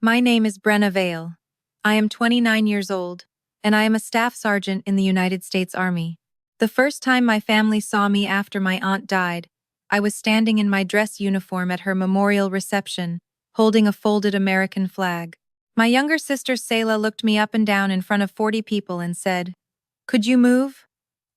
My name is Brenna Vale. I am 29 years old, and I am a staff sergeant in the United States Army. The first time my family saw me after my aunt died, I was standing in my dress uniform at her memorial reception, holding a folded American flag. My younger sister Selah looked me up and down in front of 40 people and said, "Could you move?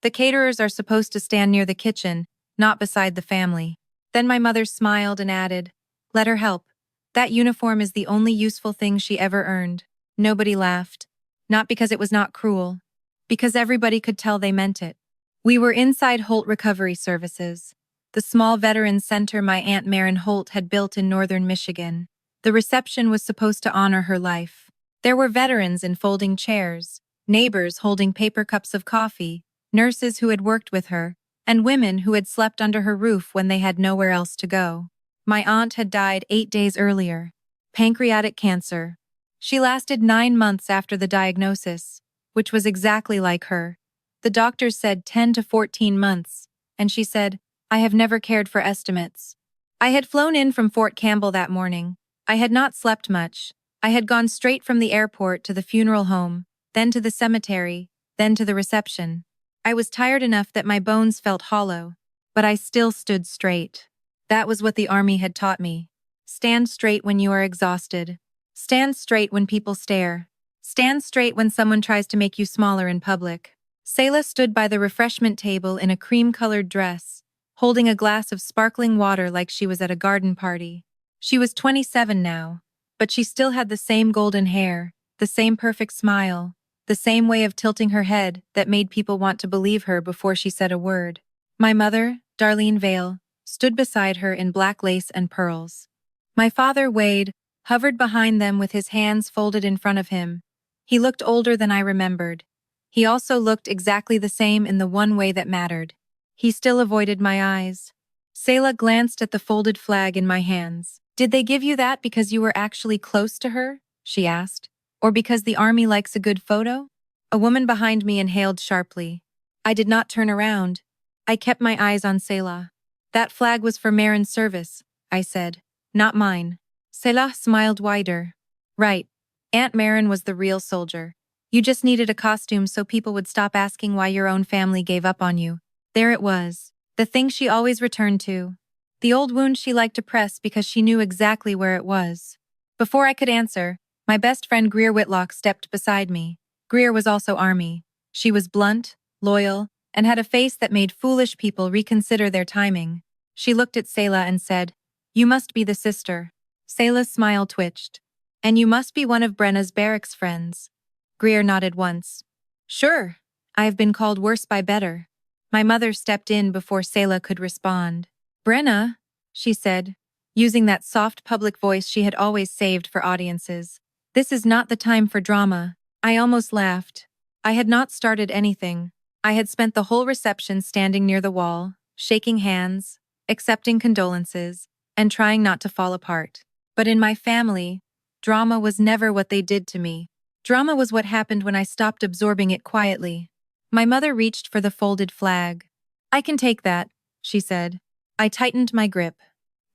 The caterers are supposed to stand near the kitchen, not beside the family." Then my mother smiled and added, "Let her help. That uniform is the only useful thing she ever earned." Nobody laughed. Not because it was not cruel. Because everybody could tell they meant it. We were inside Holt Recovery Services, the small veterans center my Aunt Maren Holt had built in northern Michigan. The reception was supposed to honor her life. There were veterans in folding chairs, neighbors holding paper cups of coffee, nurses who had worked with her, and women who had slept under her roof when they had nowhere else to go. My aunt had died 8 days earlier. Pancreatic cancer. She lasted 9 months after the diagnosis, which was exactly like her. The doctors said 10 to 14 months, and she said, "I have never cared for estimates." I had flown in from Fort Campbell that morning. I had not slept much. I had gone straight from the airport to the funeral home, then to the cemetery, then to the reception. I was tired enough that my bones felt hollow, but I still stood straight. That was what the Army had taught me. Stand straight when you are exhausted. Stand straight when people stare. Stand straight when someone tries to make you smaller in public. Selah stood by the refreshment table in a cream-colored dress, holding a glass of sparkling water like she was at a garden party. She was 27 now, but she still had the same golden hair, the same perfect smile, the same way of tilting her head that made people want to believe her before she said a word. My mother, Darlene Vale, stood beside her in black lace and pearls. My father, Wade, hovered behind them with his hands folded in front of him. He looked older than I remembered. He also looked exactly the same in the one way that mattered. He still avoided my eyes. Selah glanced at the folded flag in my hands. "Did they give you that because you were actually close to her?" she asked. "Or because the Army likes a good photo?" A woman behind me inhaled sharply. I did not turn around. I kept my eyes on Selah. "That flag was for Maren's service," I said. "Not mine." Selah smiled wider. "Right. Aunt Maren was the real soldier. You just needed a costume so people would stop asking why your own family gave up on you." There it was. The thing she always returned to. The old wound she liked to press because she knew exactly where it was. Before I could answer, my best friend Greer Whitlock stepped beside me. Greer was also Army. She was blunt, loyal, and had a face that made foolish people reconsider their timing. She looked at Selah and said, "You must be the sister." Selah's smile twitched. "And you must be one of Brenna's barracks friends." Greer nodded once. "Sure. I have been called worse by better." My mother stepped in before Selah could respond. "Brenna," she said, using that soft public voice she had always saved for audiences. "This is not the time for drama." I almost laughed. I had not started anything. I had spent the whole reception standing near the wall, shaking hands, accepting condolences, and trying not to fall apart. But in my family, drama was never what they did to me. Drama was what happened when I stopped absorbing it quietly. My mother reached for the folded flag. "I can take that," she said. I tightened my grip.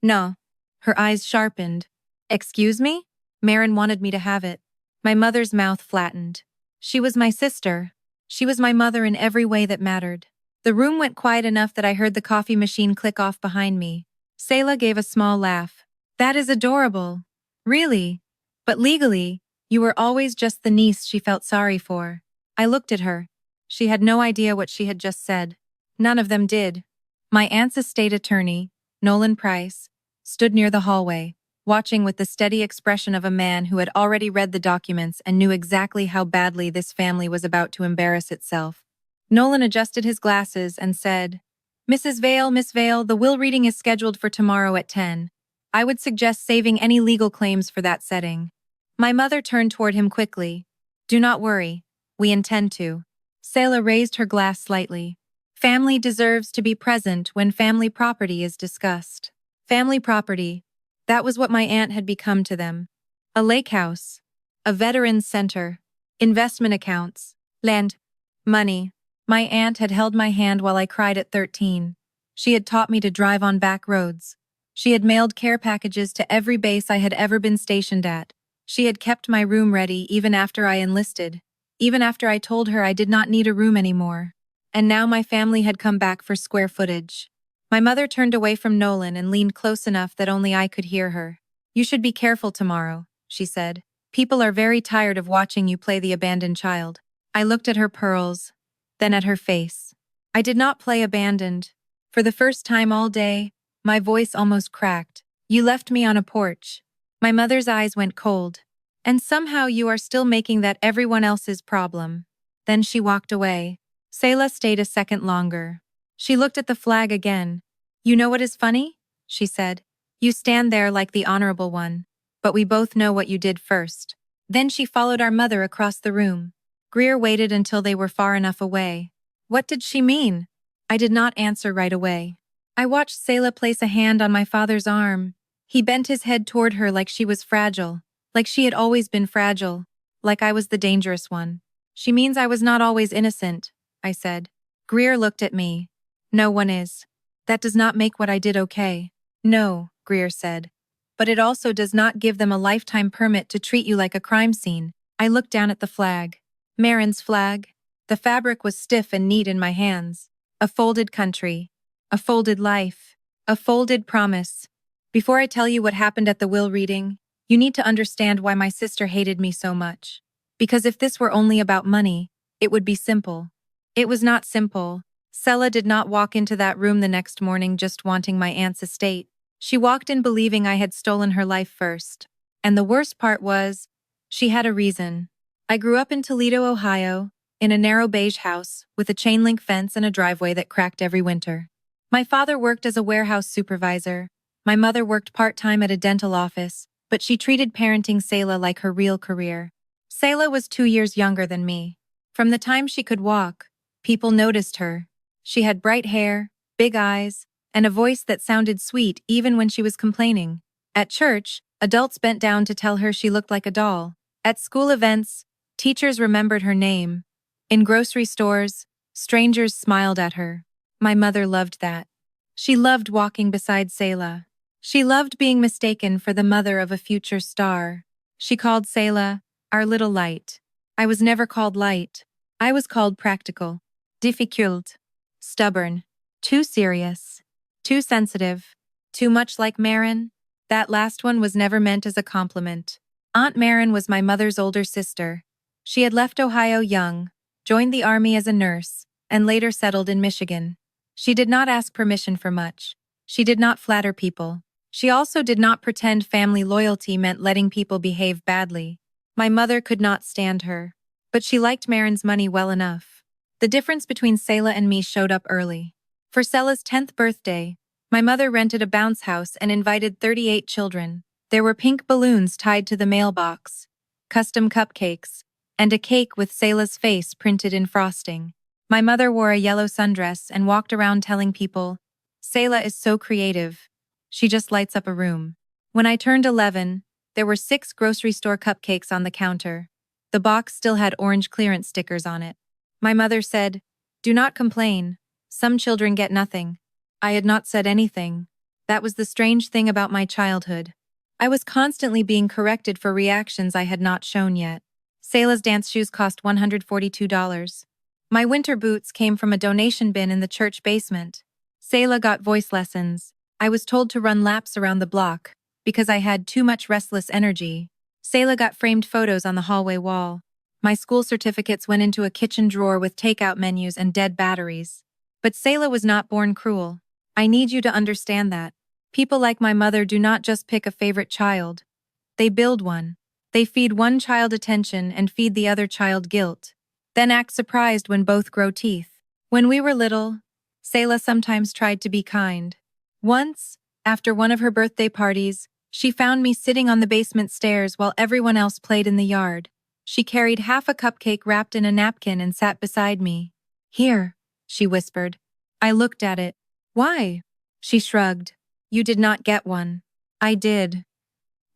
"No." Her eyes sharpened. "Excuse me?" Maren wanted me to have it. My mother's mouth flattened. She was my sister. She was my mother in every way that mattered. The room went quiet enough that I heard the coffee machine click off behind me. Selah gave a small laugh. "That is adorable." "Really? But legally, you were always just the niece she felt sorry for." I looked at her. She had no idea what she had just said. None of them did. My aunt's estate attorney, Nolan Price, stood near the hallway, watching with the steady expression of a man who had already read the documents and knew exactly how badly this family was about to embarrass itself. Nolan adjusted his glasses and said, "Mrs. Vale, Miss Vale, the will reading is scheduled for tomorrow at 10. I would suggest saving any legal claims for that setting." My mother turned toward him quickly. "Do not worry. We intend to." Selah raised her glass slightly. "Family deserves to be present when family property is discussed." Family property. That was what my aunt had become to them. A lake house. A veterans center. Investment accounts. Land. Money. My aunt had held my hand while I cried at 13. She had taught me to drive on back roads. She had mailed care packages to every base I had ever been stationed at. She had kept my room ready even after I enlisted, even after I told her I did not need a room anymore. And now my family had come back for square footage. My mother turned away from Nolan and leaned close enough that only I could hear her. "You should be careful tomorrow," she said. "People are very tired of watching you play the abandoned child." I looked at her pearls, then at her face. I did not play abandoned. For the first time all day, my voice almost cracked. "You left me on a porch." My mother's eyes went cold. "And somehow you are still making that everyone else's problem." Then she walked away. Selah stayed a second longer. She looked at the flag again. "You know what is funny?" she said. "You stand there like the honorable one. But we both know what you did first." Then she followed our mother across the room. Greer waited until they were far enough away. What did she mean? I did not answer right away. I watched Selah place a hand on my father's arm. He bent his head toward her like she was fragile, like she had always been fragile, like I was the dangerous one. "She means I was not always innocent," I said. Greer looked at me. "No one is. That does not make what I did okay." "No," Greer said. "But it also does not give them a lifetime permit to treat you like a crime scene." I looked down at the flag. Marin's flag. The fabric was stiff and neat in my hands. A folded country. A folded life. A folded promise. Before I tell you what happened at the will reading, you need to understand why my sister hated me so much. Because if this were only about money, it would be simple. It was not simple. Selah did not walk into that room the next morning just wanting my aunt's estate. She walked in believing I had stolen her life first. And the worst part was, she had a reason. I grew up in Toledo, Ohio, in a narrow beige house with a chain-link fence and a driveway that cracked every winter. My father worked as a warehouse supervisor. My mother worked part-time at a dental office, but she treated parenting Selah like her real career. Selah was 2 years younger than me. From the time she could walk, people noticed her. She had bright hair, big eyes, and a voice that sounded sweet even when she was complaining. At church, adults bent down to tell her she looked like a doll. At school events, teachers remembered her name. In grocery stores, strangers smiled at her. My mother loved that. She loved walking beside Selah. She loved being mistaken for the mother of a future star. She called Selah our little light. I was never called light. I was called practical, difficult, stubborn, too serious, too sensitive, too much like Marin. That last one was never meant as a compliment. Aunt Marin was my mother's older sister. She had left Ohio young, joined the army as a nurse, and later settled in Michigan. She did not ask permission for much. She did not flatter people. She also did not pretend family loyalty meant letting people behave badly. My mother could not stand her, but she liked Marin's money well enough. The difference between Selah and me showed up early. For Selah's 10th birthday, my mother rented a bounce house and invited 38 children. There were pink balloons tied to the mailbox, custom cupcakes, and a cake with Selah's face printed in frosting. My mother wore a yellow sundress and walked around telling people, "Selah is so creative. She just lights up a room." When I turned 11, there were 6 grocery store cupcakes on the counter. The box still had orange clearance stickers on it. My mother said, "Do not complain. Some children get nothing." I had not said anything. That was the strange thing about my childhood. I was constantly being corrected for reactions I had not shown yet. Selah's dance shoes cost $142. My winter boots came from a donation bin in the church basement. Selah got voice lessons. I was told to run laps around the block because I had too much restless energy. Selah got framed photos on the hallway wall. My school certificates went into a kitchen drawer with takeout menus and dead batteries. But Selah was not born cruel. I need you to understand that. People like my mother do not just pick a favorite child. They build one. They feed one child attention and feed the other child guilt, then act surprised when both grow teeth. When we were little, Selah sometimes tried to be kind. Once, after one of her birthday parties, she found me sitting on the basement stairs while everyone else played in the yard. She carried half a cupcake wrapped in a napkin and sat beside me. "Here," she whispered. I looked at it. "Why?" She shrugged. "You did not get one." I did.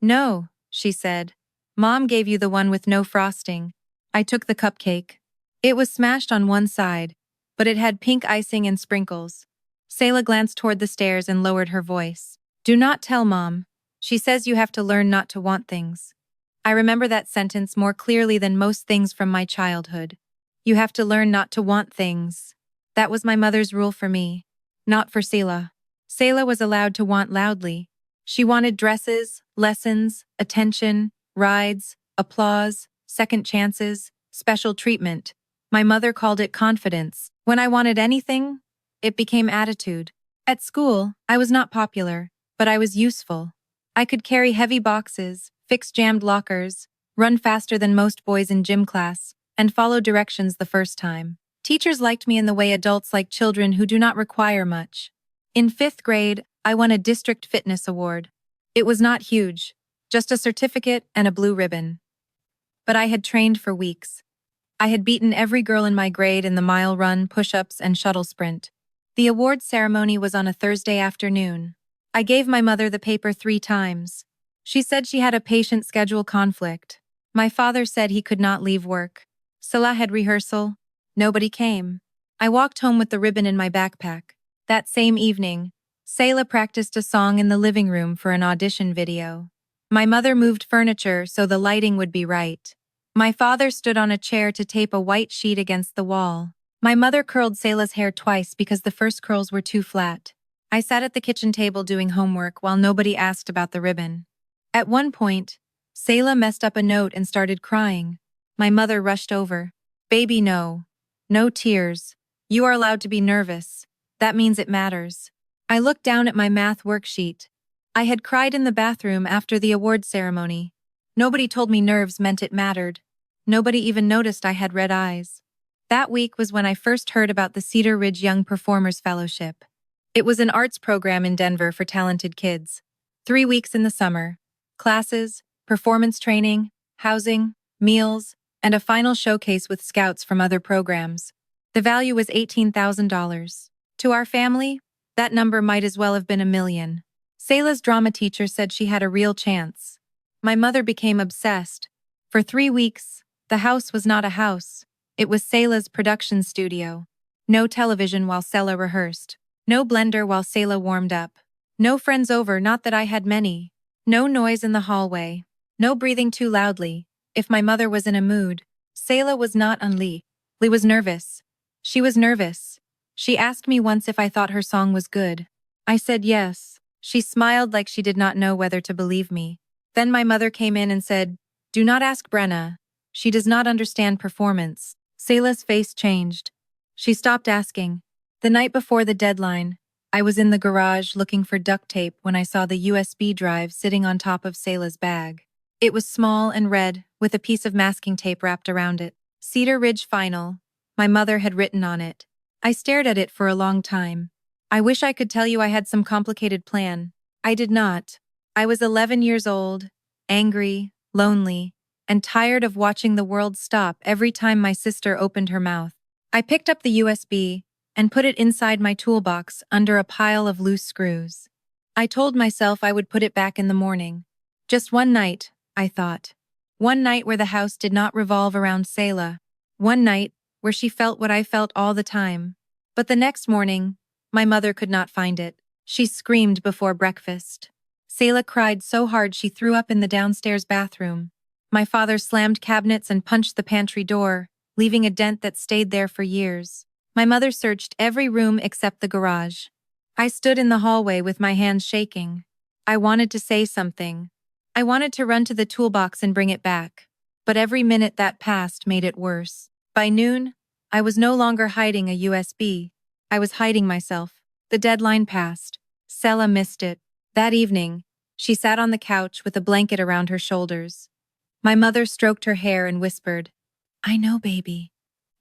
"No," she said. "Mom gave you the one with no frosting." I took the cupcake. It was smashed on one side, but it had pink icing and sprinkles. Selah glanced toward the stairs and lowered her voice. "Do not tell Mom. She says you have to learn not to want things." I remember that sentence more clearly than most things from my childhood. You have to learn not to want things. That was my mother's rule for me, not for Selah. Selah was allowed to want loudly. She wanted dresses, lessons, attention, rides, applause, second chances, special treatment. My mother called it confidence. When I wanted anything, it became attitude. At school, I was not popular, but I was useful. I could carry heavy boxes, fix jammed lockers, run faster than most boys in gym class, and follow directions the first time. Teachers liked me in the way adults like children who do not require much. In 5th grade, I won a district fitness award. It was not huge, just a certificate and a blue ribbon. But I had trained for weeks. I had beaten every girl in my grade in the mile run, push-ups, and shuttle sprint. The award ceremony was on a Thursday afternoon. I gave my mother the paper 3 times. She said she had a patient schedule conflict. My father said he could not leave work. Selah had rehearsal. Nobody came. I walked home with the ribbon in my backpack. That same evening, Selah practiced a song in the living room for an audition video. My mother moved furniture so the lighting would be right. My father stood on a chair to tape a white sheet against the wall. My mother curled Selah's hair twice because the first curls were too flat. I sat at the kitchen table doing homework while nobody asked about the ribbon. At one point, Selah messed up a note and started crying. My mother rushed over. "Baby, no. No tears. You are allowed to be nervous. That means it matters." I looked down at my math worksheet. I had cried in the bathroom after the award ceremony. Nobody told me nerves meant it mattered. Nobody even noticed I had red eyes. That week was when I first heard about the Cedar Ridge Young Performers Fellowship. It was an arts program in Denver for talented kids. 3 weeks in the summer. Classes, performance training, housing, meals, and a final showcase with scouts from other programs. The value was $18,000. To our family, that number might as well have been $1 million. Selah's drama teacher said she had a real chance. My mother became obsessed. For 3 weeks, the house was not a house. It was Selah's production studio. No television while Selah rehearsed. No blender while Selah warmed up. No friends over, not that I had many. No noise in the hallway. No breathing too loudly. If my mother was in a mood, Selah was not unleashed. Lee was nervous. She was nervous. She asked me once if I thought her song was good. I said yes. She smiled like she did not know whether to believe me. Then my mother came in and said, "Do not ask Brenna. She does not understand performance." Selah's face changed. She stopped asking. The night before the deadline, I was in the garage looking for duct tape when I saw the USB drive sitting on top of Selah's bag. It was small and red, with a piece of masking tape wrapped around it. Cedar Ridge Final. My mother had written on it. I stared at it for a long time. I wish I could tell you I had some complicated plan. I did not. I was 11 years old, angry, lonely, and tired of watching the world stop every time my sister opened her mouth. I picked up the USB and put it inside my toolbox under a pile of loose screws. I told myself I would put it back in the morning. Just one night, I thought. One night where the house did not revolve around Selah. One night where she felt what I felt all the time. But the next morning, my mother could not find it. She screamed before breakfast. Selah cried so hard she threw up in the downstairs bathroom. My father slammed cabinets and punched the pantry door, leaving a dent that stayed there for years. My mother searched every room except the garage. I stood in the hallway with my hands shaking. I wanted to say something. I wanted to run to the toolbox and bring it back. But every minute that passed made it worse. By noon, I was no longer hiding a USB. I was hiding myself. The deadline passed. Selah missed it. That evening, she sat on the couch with a blanket around her shoulders. My mother stroked her hair and whispered, "I know, baby.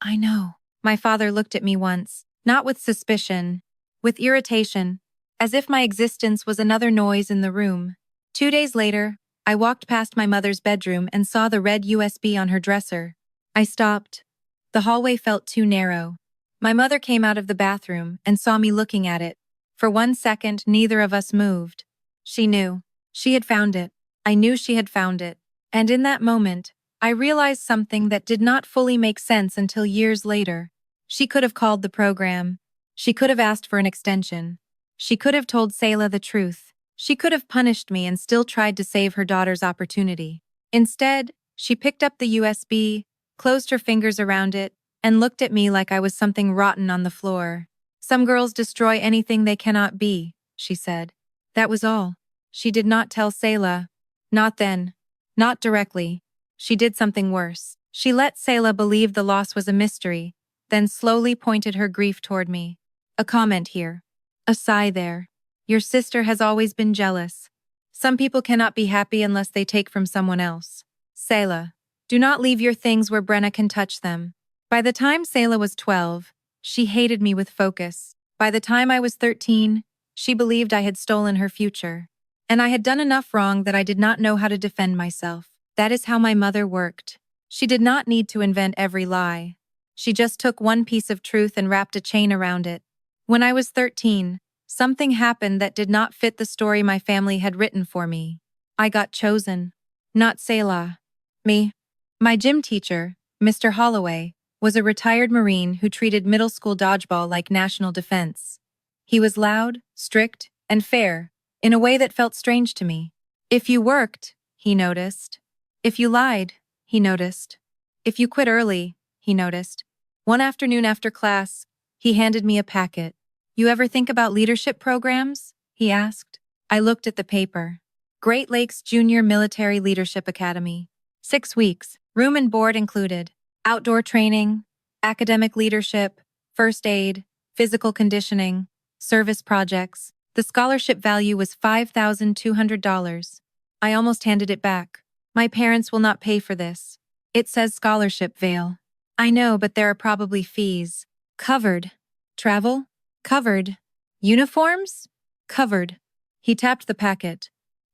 I know." My father looked at me once, not with suspicion, with irritation, as if my existence was another noise in the room. 2 days later, I walked past my mother's bedroom and saw the red USB on her dresser. I stopped. The hallway felt too narrow. My mother came out of the bathroom and saw me looking at it. For 1 second, neither of us moved. She knew. She had found it. I knew she had found it. And in that moment, I realized something that did not fully make sense until years later. She could have called the program. She could have asked for an extension. She could have told Selah the truth. She could have punished me and still tried to save her daughter's opportunity. Instead, she picked up the USB, closed her fingers around it, and looked at me like I was something rotten on the floor. Some girls destroy anything they cannot be, she said. That was all. She did not tell Selah. Not then. Not directly. She did something worse. She let Selah believe the loss was a mystery, then slowly pointed her grief toward me. A comment here. A sigh there. Your sister has always been jealous. Some people cannot be happy unless they take from someone else. Selah, do not leave your things where Brenna can touch them. By the time Selah was 12, she hated me with focus. By the time I was 13, she believed I had stolen her future. And I had done enough wrong that I did not know how to defend myself. That is how my mother worked. She did not need to invent every lie. She just took one piece of truth and wrapped a chain around it. When I was 13, something happened that did not fit the story my family had written for me. I got chosen. Not Selah. Me. My gym teacher, Mr. Holloway, was a retired Marine who treated middle school dodgeball like national defense. He was loud, strict, and fair, in a way that felt strange to me. If you worked, he noticed. If you lied, he noticed. If you quit early, he noticed. One afternoon after class, he handed me a packet. You ever think about leadership programs? He asked. I looked at the paper. Great Lakes Junior Military Leadership Academy. 6 weeks, room and board included. Outdoor training, academic leadership, first aid, physical conditioning, service projects. The scholarship value was $5,200. I almost handed it back. My parents will not pay for this. It says scholarship, Vale. I know, but there are probably fees. Covered. Travel? Covered. Uniforms? Covered. He tapped the packet.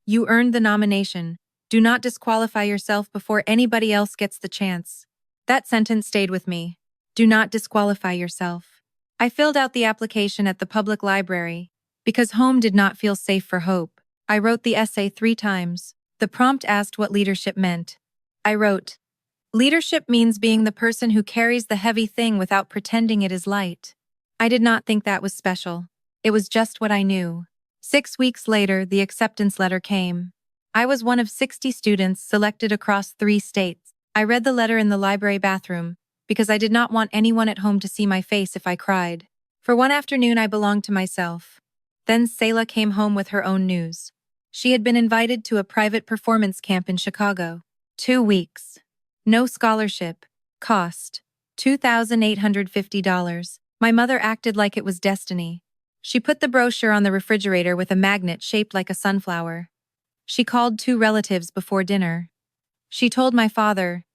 You earned the nomination. Do not disqualify yourself before anybody else gets the chance. That sentence stayed with me. Do not disqualify yourself. I filled out the application at the public library. Because home did not feel safe for Hope, I wrote the essay 3 times. The prompt asked what leadership meant. I wrote, leadership means being the person who carries the heavy thing without pretending it is light. I did not think that was special. It was just what I knew. 6 weeks later, the acceptance letter came. I was one of 60 students selected across 3 states. I read the letter in the library bathroom because I did not want anyone at home to see my face if I cried. For one afternoon, I belonged to myself. Then Selah came home with her own news. She had been invited to a private performance camp in Chicago. 2 weeks. No scholarship. Cost $2,850. My mother acted like it was destiny. She put the brochure on the refrigerator with a magnet shaped like a sunflower. She called 2 relatives before dinner. She told my father,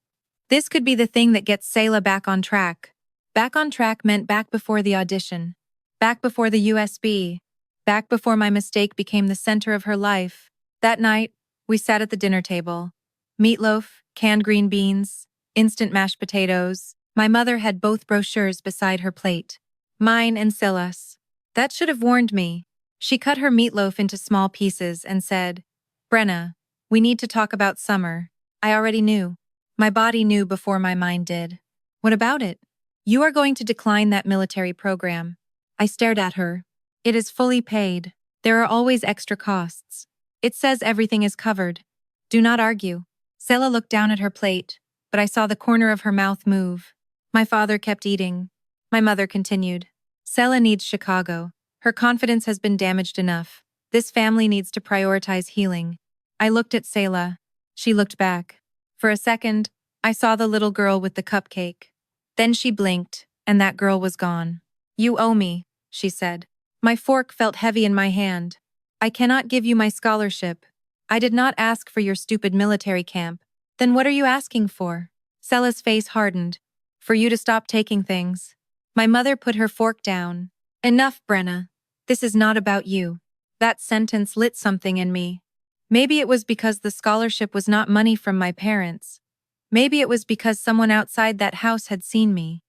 this could be the thing that gets Selah back on track. Back on track meant back before the audition. Back before the USB. Back before my mistake became the center of her life. That night, we sat at the dinner table. Meatloaf, canned green beans, instant mashed potatoes. My mother had both brochures beside her plate. Mine and Selah's. That should have warned me. She cut her meatloaf into small pieces and said, Brenna, we need to talk about summer. I already knew. My body knew before my mind did. What about it? You are going to decline that military program. I stared at her. It is fully paid. There are always extra costs. It says everything is covered. Do not argue. Selah looked down at her plate, but I saw the corner of her mouth move. My father kept eating. My mother continued. Selah needs Chicago. Her confidence has been damaged enough. This family needs to prioritize healing. I looked at Selah. She looked back. For a second, I saw the little girl with the cupcake. Then she blinked, and that girl was gone. You owe me, she said. My fork felt heavy in my hand. I cannot give you my scholarship. I did not ask for your stupid military camp. Then what are you asking for? Selah's face hardened. For you to stop taking things. My mother put her fork down. Enough, Brenna. This is not about you. That sentence lit something in me. Maybe it was because the scholarship was not money from my parents. Maybe it was because someone outside that house had seen me.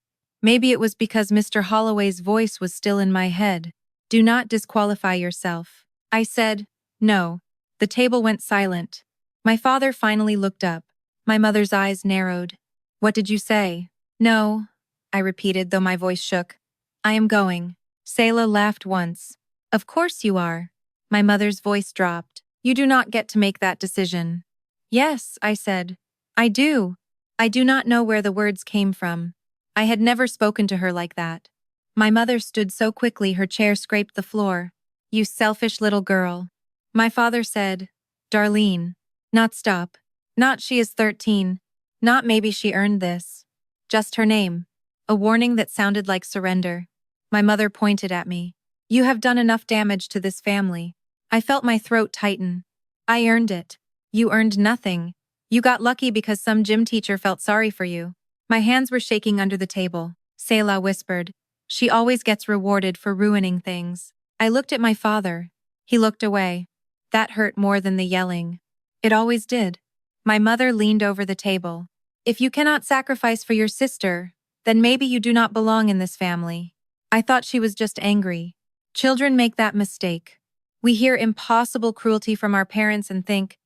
Maybe it was because Mr. Holloway's voice was still in my head. Do not disqualify yourself. I said, no. The table went silent. My father finally looked up. My mother's eyes narrowed. What did you say? No, I repeated, though my voice shook. I am going. Selah laughed once. Of course you are. My mother's voice dropped. You do not get to make that decision. Yes, I said. I do. I do not know where the words came from. I had never spoken to her like that. My mother stood so quickly her chair scraped the floor. You selfish little girl. My father said, Darlene. Not stop. Not she is 13. Not maybe she earned this. Just her name. A warning that sounded like surrender. My mother pointed at me. You have done enough damage to this family. I felt my throat tighten. I earned it. You earned nothing. You got lucky because some gym teacher felt sorry for you. My hands were shaking under the table. Selah whispered. She always gets rewarded for ruining things. I looked at my father. He looked away. That hurt more than the yelling. It always did. My mother leaned over the table. If you cannot sacrifice for your sister, then maybe you do not belong in this family. I thought she was just angry. Children make that mistake. We hear impossible cruelty from our parents and think,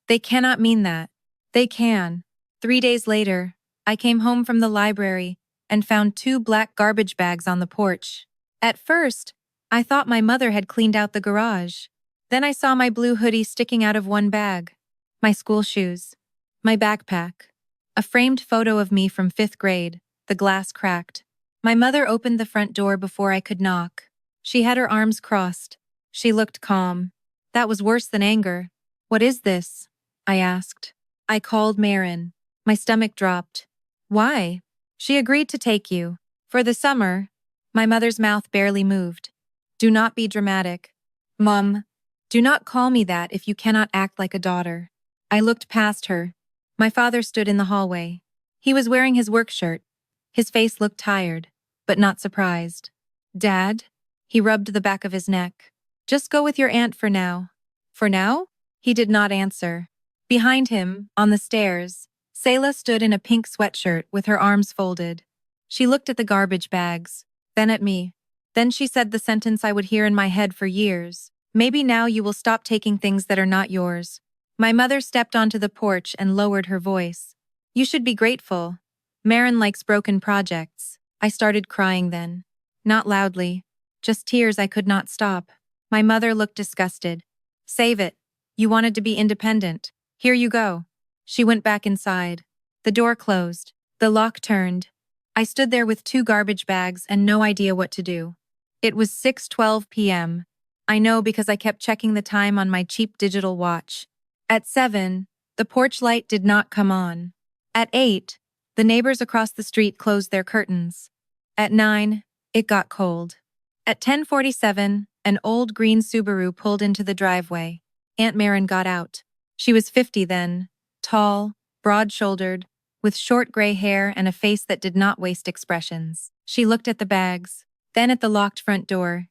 they cannot mean that. They can. 3 days later, I came home from the library and found 2 black garbage bags on the porch. At first, I thought my mother had cleaned out the garage. Then I saw my blue hoodie sticking out of one bag, my school shoes, my backpack, a framed photo of me from 5th grade, the glass cracked. My mother opened the front door before I could knock. She had her arms crossed. She looked calm. That was worse than anger. What is this? I asked. I called Marin. My stomach dropped. Why? She agreed to take you. For the summer. My mother's mouth barely moved. Do not be dramatic. Mom, do not call me that if you cannot act like a daughter. I looked past her. My father stood in the hallway. He was wearing his work shirt. His face looked tired, but not surprised. Dad? He rubbed the back of his neck. Just go with your aunt for now. For now? He did not answer. Behind him, on the stairs, Selah stood in a pink sweatshirt with her arms folded. She looked at the garbage bags, then at me. Then she said the sentence I would hear in my head for years. Maybe now you will stop taking things that are not yours. My mother stepped onto the porch and lowered her voice. You should be grateful. Marin likes broken projects. I started crying then. Not loudly. Just tears I could not stop. My mother looked disgusted. Save it. You wanted to be independent. Here you go. She went back inside. The door closed. The lock turned. I stood there with 2 garbage bags and no idea what to do. It was 6:12 p.m. I know because I kept checking the time on my cheap digital watch. At 7, the porch light did not come on. At 8, the neighbors across the street closed their curtains. At 9, it got cold. At 10:47, an old green Subaru pulled into the driveway. Aunt Marin got out. She was 50 then, tall, broad-shouldered, with short gray hair and a face that did not waste expressions. She looked at the bags, then at the locked front door,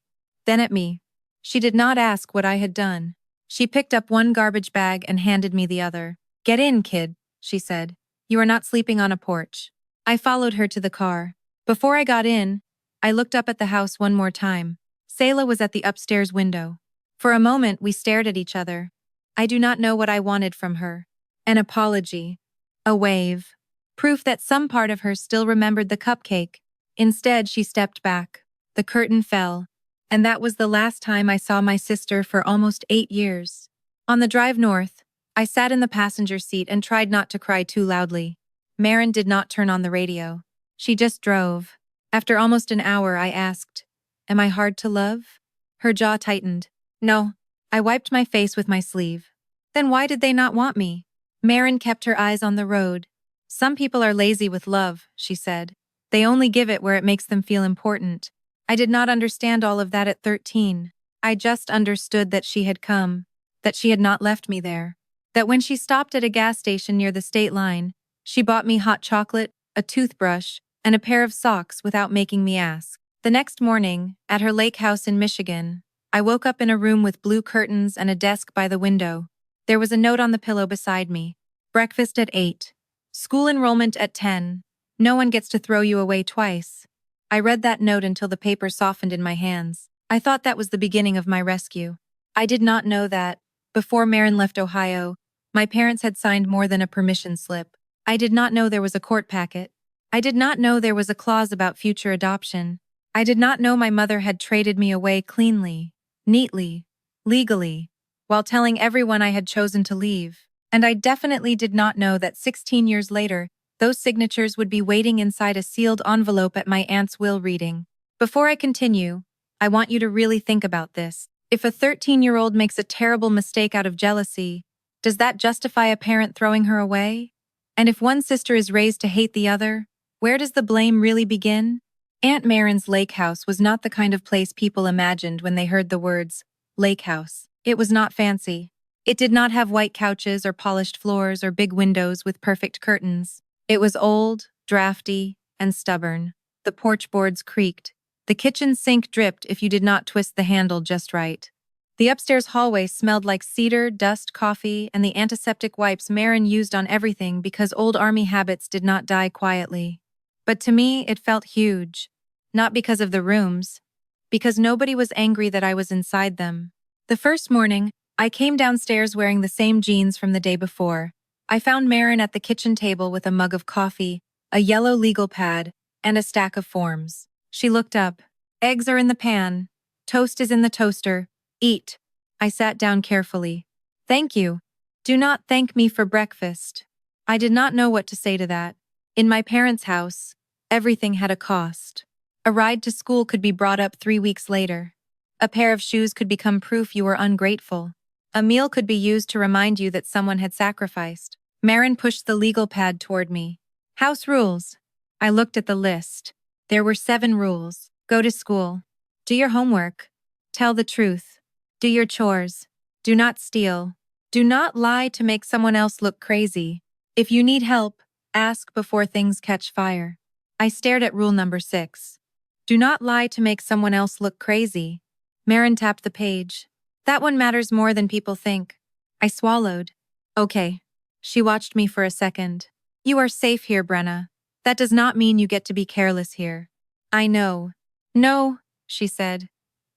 then at me. She did not ask what I had done. She picked up one garbage bag and handed me the other. Get in, kid, she said. You are not sleeping on a porch. I followed her to the car. Before I got in, I looked up at the house one more time. Selah was at the upstairs window. For a moment, we stared at each other. I do not know what I wanted from her. An apology. A wave. Proof that some part of her still remembered the cupcake. Instead, she stepped back. The curtain fell. And that was the last time I saw my sister for almost 8 years. On the drive north, I sat in the passenger seat and tried not to cry too loudly. Marin did not turn on the radio. She just drove. After almost an hour, I asked, Am I hard to love? Her jaw tightened. No. I wiped my face with my sleeve. Then why did they not want me? Marin kept her eyes on the road. Some people are lazy with love, she said. They only give it where it makes them feel important. I did not understand all of that at 13. I just understood that she had come, that she had not left me there, that when she stopped at a gas station near the state line, she bought me hot chocolate, a toothbrush, and a pair of socks without making me ask. The next morning, at her lake house in Michigan, I woke up in a room with blue curtains and a desk by the window. There was a note on the pillow beside me. Breakfast at 8. School enrollment at 10. No one gets to throw you away twice. I read that note until the paper softened in my hands. I thought that was the beginning of my rescue. I did not know that, before Marin left Ohio, my parents had signed more than a permission slip. I did not know there was a court packet. I did not know there was a clause about future adoption. I did not know my mother had traded me away cleanly, neatly, legally, while telling everyone I had chosen to leave. And I definitely did not know that 16 years later, those signatures would be waiting inside a sealed envelope at my aunt's will reading. Before I continue, I want you to really think about this. If a 13-year-old makes a terrible mistake out of jealousy, does that justify a parent throwing her away? And if one sister is raised to hate the other, where does the blame really begin? Aunt Marin's lake house was not the kind of place people imagined when they heard the words, lake house. It was not fancy. It did not have white couches or polished floors or big windows with perfect curtains. It was old, drafty, and stubborn. The porch boards creaked. The kitchen sink dripped if you did not twist the handle just right. The upstairs hallway smelled like cedar, dust, coffee, and the antiseptic wipes Marin used on everything because old army habits did not die quietly. But to me, it felt huge. Not because of the rooms, because nobody was angry that I was inside them. The first morning, I came downstairs wearing the same jeans from the day before. I found Marin at the kitchen table with a mug of coffee, a yellow legal pad, and a stack of forms. She looked up. Eggs are in the pan. Toast is in the toaster. Eat. I sat down carefully. Thank you. Do not thank me for breakfast. I did not know what to say to that. In my parents' house, everything had a cost. A ride to school could be brought up 3 weeks later. A pair of shoes could become proof you were ungrateful. A meal could be used to remind you that someone had sacrificed. Marin pushed the legal pad toward me. House rules. I looked at the list. There were 7 rules. Go to school. Do your homework. Tell the truth. Do your chores. Do not steal. Do not lie to make someone else look crazy. If you need help, ask before things catch fire. I stared at rule number 6. Do not lie to make someone else look crazy. Marin tapped the page. That one matters more than people think. I swallowed. Okay. She watched me for a second. You are safe here, Brenna. That does not mean you get to be careless here. I know. No, she said.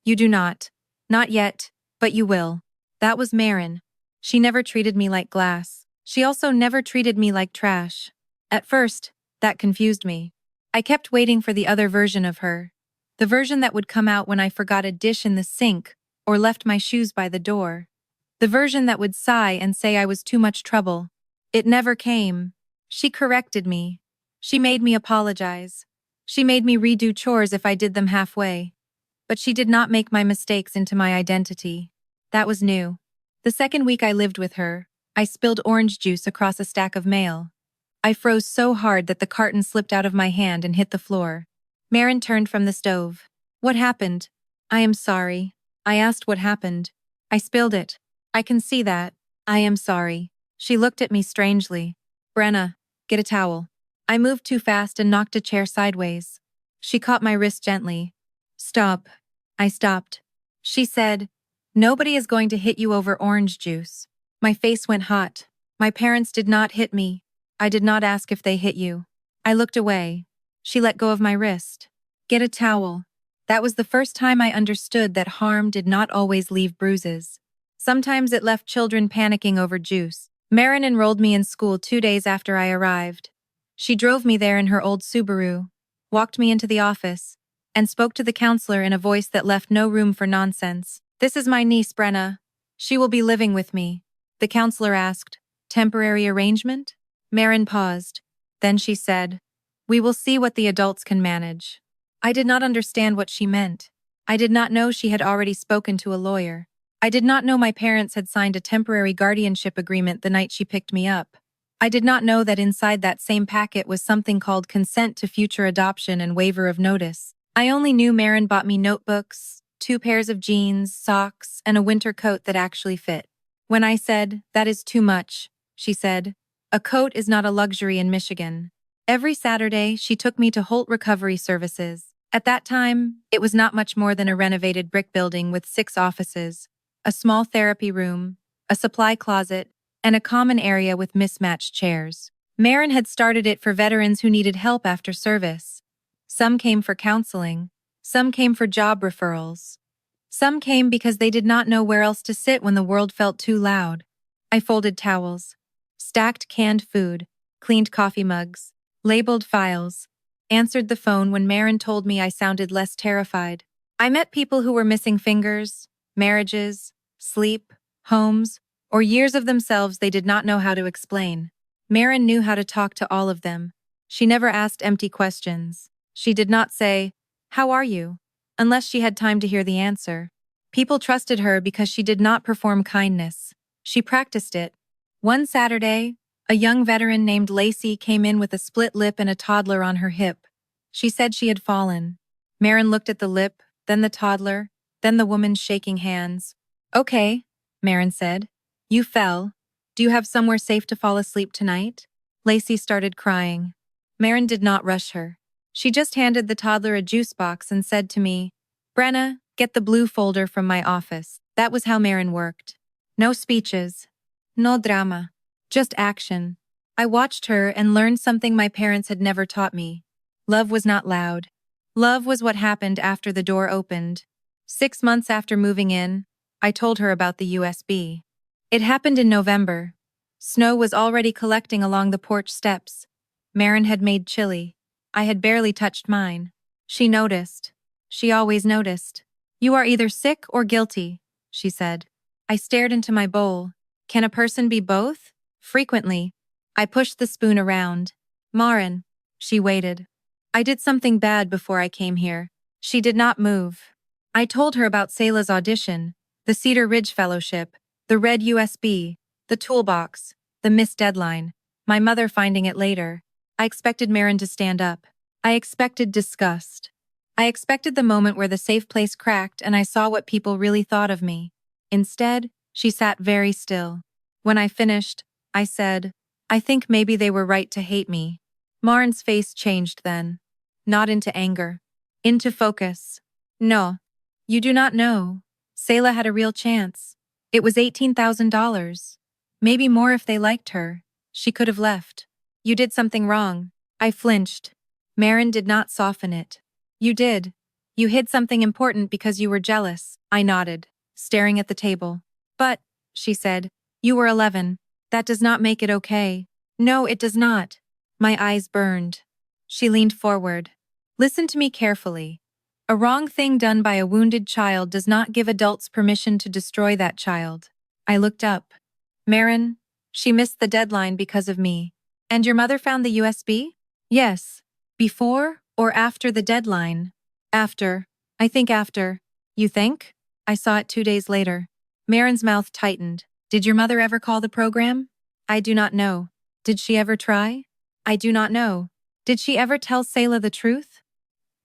You do not. Not yet, but you will. That was Marin. She never treated me like glass. She also never treated me like trash. At first, that confused me. I kept waiting for the other version of her. The version that would come out when I forgot a dish in the sink or left my shoes by the door. The version that would sigh and say I was too much trouble. It never came. She corrected me. She made me apologize. She made me redo chores if I did them halfway. But she did not make my mistakes into my identity. That was new. The second week I lived with her, I spilled orange juice across a stack of mail. I froze so hard that the carton slipped out of my hand and hit the floor. Marin turned from the stove. What happened? I am sorry. I asked what happened. I spilled it. I can see that. I am sorry. She looked at me strangely. Brenna, get a towel. I moved too fast and knocked a chair sideways. She caught my wrist gently. Stop. I stopped. She said, nobody is going to hit you over orange juice. My face went hot. My parents did not hit me. I did not ask if they hit you. I looked away. She let go of my wrist. Get a towel. That was the first time I understood that harm did not always leave bruises. Sometimes it left children panicking over juice. Marin enrolled me in school 2 days after I arrived. She drove me there in her old Subaru, walked me into the office, and spoke to the counselor in a voice that left no room for nonsense. This is my niece, Brenna. She will be living with me. The counselor asked, temporary arrangement? Marin paused. Then she said, we will see what the adults can manage. I did not understand what she meant. I did not know she had already spoken to a lawyer. I did not know my parents had signed a temporary guardianship agreement the night she picked me up. I did not know that inside that same packet was something called consent to future adoption and waiver of notice. I only knew Marin bought me notebooks, 2 pairs of jeans, socks, and a winter coat that actually fit. When I said, that is too much, she said, a coat is not a luxury in Michigan. Every Saturday, she took me to Holt Recovery Services. At that time, it was not much more than a renovated brick building with 6 offices, a small therapy room, a supply closet, and a common area with mismatched chairs. Marin had started it for veterans who needed help after service. Some came for counseling. Some came for job referrals. Some came because they did not know where else to sit when the world felt too loud. I folded towels, stacked canned food, cleaned coffee mugs, labeled files, answered the phone when Marin told me I sounded less terrified. I met people who were missing fingers, marriages, sleep, homes, or years of themselves they did not know how to explain. Marin knew how to talk to all of them. She never asked empty questions. She did not say, "How are you?" unless she had time to hear the answer. People trusted her because she did not perform kindness. She practiced it. One Saturday, a young veteran named Lacey came in with a split lip and a toddler on her hip. She said she had fallen. Marin looked at the lip, then the toddler, then the woman shaking hands. "Okay," Marin said. "You fell. Do you have somewhere safe to fall asleep tonight?" Lacey started crying. Marin did not rush her. She just handed the toddler a juice box and said to me, "Brenna, get the blue folder from my office." That was how Marin worked. No speeches. No drama. Just action. I watched her and learned something my parents had never taught me. Love was not loud. Love was what happened after the door opened. 6 months after moving in, I told her about the USB. It happened in November. Snow was already collecting along the porch steps. Marin had made chili. I had barely touched mine. She noticed. She always noticed. "You are either sick or guilty," she said. I stared into my bowl. Can a person be both? Frequently. I pushed the spoon around. "Marin." She waited. "I did something bad before I came here." She did not move. I told her about Selah's audition, the Cedar Ridge Fellowship, the red USB, the toolbox, the missed deadline, my mother finding it later. I expected Marin to stand up. I expected disgust. I expected the moment where the safe place cracked and I saw what people really thought of me. Instead, she sat very still. When I finished, I said, "I think maybe they were right to hate me." Marin's face changed then. Not into anger. Into focus. "No. You do not know. Selah had a real chance. It was $18,000. Maybe more if they liked her. She could have left. You did something wrong." I flinched. Marin did not soften it. "You did. You hid something important because you were jealous." I nodded, staring at the table. "But," she said, "you were 11. That does not make it okay." "No, it does not." My eyes burned. She leaned forward. "Listen to me carefully. A wrong thing done by a wounded child does not give adults permission to destroy that child." I looked up. "Marin, she missed the deadline because of me. And your mother found the USB?" "Yes." "Before or after the deadline?" "After. I think after." "You think?" I saw it 2 days later. Marin's mouth tightened. "Did your mother ever call the program?" "I do not know." "Did she ever try?" "I do not know." "Did she ever tell Selah the truth?"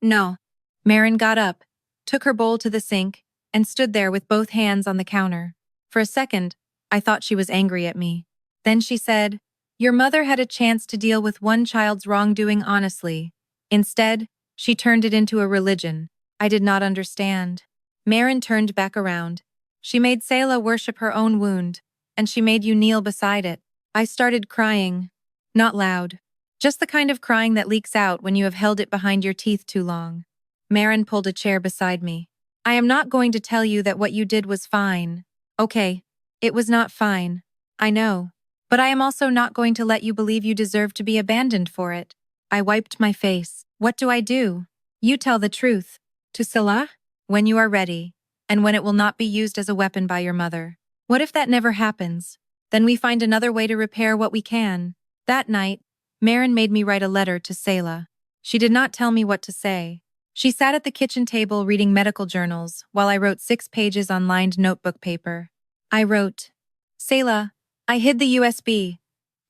"No." Marin got up, took her bowl to the sink, and stood there with both hands on the counter. For a second, I thought she was angry at me. Then she said, "Your mother had a chance to deal with one child's wrongdoing honestly. Instead, she turned it into a religion." I did not understand. Marin turned back around. "She made Selah worship her own wound, and she made you kneel beside it." I started crying. Not loud. Just the kind of crying that leaks out when you have held it behind your teeth too long. Marin pulled a chair beside me. "I am not going to tell you that what you did was fine. Okay, it was not fine. I know. But I am also not going to let you believe you deserve to be abandoned for it." I wiped my face. "What do I do?" "You tell the truth. To Selah? When you are ready. And when it will not be used as a weapon by your mother." "What if that never happens? Then we find another way to repair what we can." That night, Marin made me write a letter to Selah. She did not tell me what to say. She sat at the kitchen table reading medical journals while I wrote 6 pages on lined notebook paper. I wrote, "Selah, I hid the USB.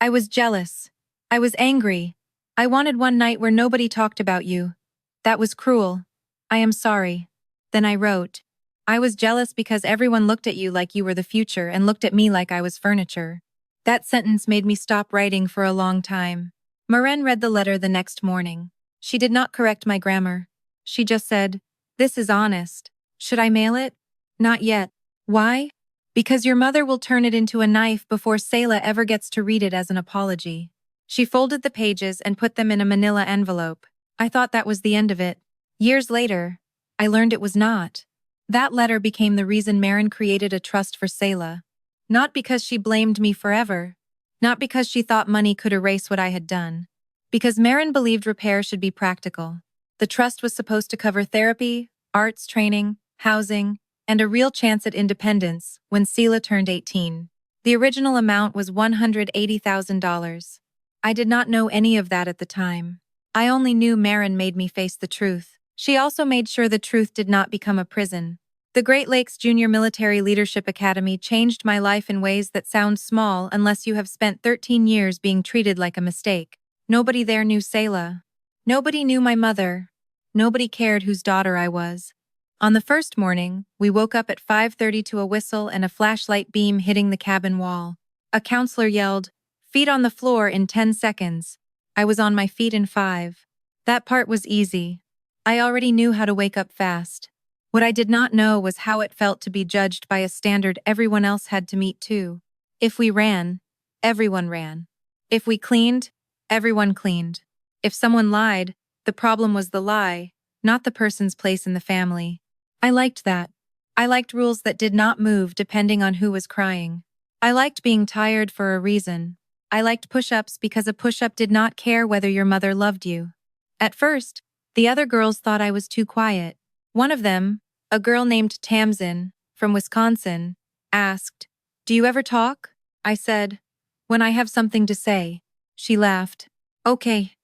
I was jealous. I was angry. I wanted one night where nobody talked about you. That was cruel. I am sorry." Then I wrote, "I was jealous because everyone looked at you like you were the future and looked at me like I was furniture." That sentence made me stop writing for a long time. Marin read the letter the next morning. She did not correct my grammar. She just said, "This is honest. Should I mail it?" "Not yet." "Why?" "Because your mother will turn it into a knife before Selah ever gets to read it as an apology." She folded the pages and put them in a manila envelope. I thought that was the end of it. Years later, I learned it was not. That letter became the reason Marin created a trust for Selah. Not because she blamed me forever. Not because she thought money could erase what I had done. Because Marin believed repair should be practical. The trust was supposed to cover therapy, arts training, housing, and a real chance at independence when Selah turned 18. The original amount was $180,000. I did not know any of that at the time. I only knew Marin made me face the truth. She also made sure the truth did not become a prison. The Great Lakes Junior Military Leadership Academy changed my life in ways that sound small unless you have spent 13 years being treated like a mistake. Nobody there knew Selah. Nobody knew my mother. Nobody cared whose daughter I was. On the first morning, we woke up at 5:30 to a whistle and a flashlight beam hitting the cabin wall. A counselor yelled, "Feet on the floor in 10 seconds. I was on my feet in 5. That part was easy. I already knew how to wake up fast. What I did not know was how it felt to be judged by a standard everyone else had to meet too. If we ran, everyone ran. If we cleaned, everyone cleaned. If someone lied, the problem was the lie, not the person's place in the family. I liked that. I liked rules that did not move depending on who was crying. I liked being tired for a reason. I liked push-ups because a push-up did not care whether your mother loved you. At first, the other girls thought I was too quiet. One of them, a girl named Tamsin, from Wisconsin, asked, "Do you ever talk?" I said, "When I have something to say." She laughed. "Okay,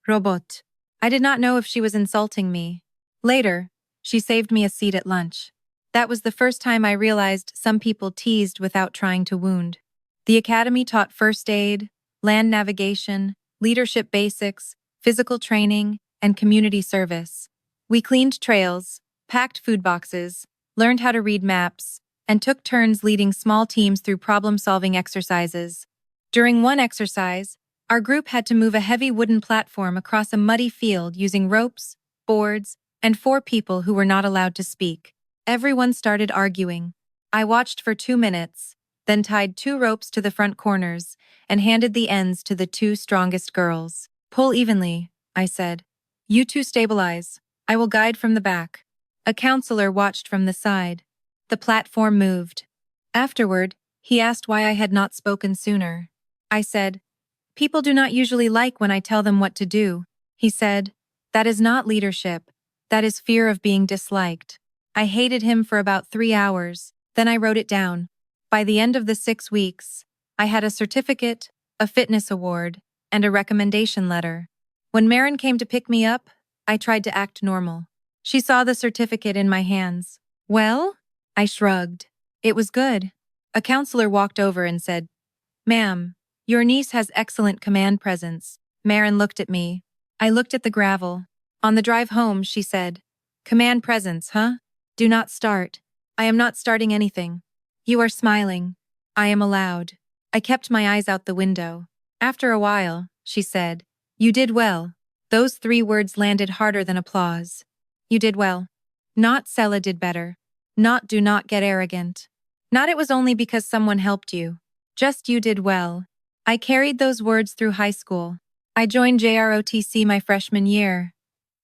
robot." I did not know if she was insulting me. Later, she saved me a seat at lunch. That was the first time I realized some people teased without trying to wound. The academy taught first aid, land navigation, leadership basics, physical training, and community service. We cleaned trails, packed food boxes, learned how to read maps, and took turns leading small teams through problem-solving exercises. During one exercise, our group had to move a heavy wooden platform across a muddy field using ropes, boards, and 4 people who were not allowed to speak. Everyone started arguing. I watched for 2 minutes, then tied 2 ropes to the front corners and handed the ends to the 2 strongest girls. "Pull evenly," I said. "You 2 stabilize. I will guide from the back." A counselor watched from the side. The platform moved. Afterward, he asked why I had not spoken sooner. I said, "People do not usually like when I tell them what to do." He said, "That is not leadership. That is fear of being disliked." I hated him for about 3 hours, then I wrote it down. By the end of the 6 weeks, I had a certificate, a fitness award, and a recommendation letter. When Marin came to pick me up, I tried to act normal. She saw the certificate in my hands. "Well?" I shrugged. "It was good." A counselor walked over and said, "Ma'am, your niece has excellent command presence." Marin looked at me. I looked at the gravel. On the drive home, she said, "Command presence, huh? Do not start." "I am not starting anything." "You are smiling." "I am allowed." I kept my eyes out the window. After a while, she said, "You did well." Those 3 words landed harder than applause. You did well. Not Selah did better. Not do not get arrogant. Not it was only because someone helped you. Just you did well. I carried those words through high school. I joined JROTC my freshman year.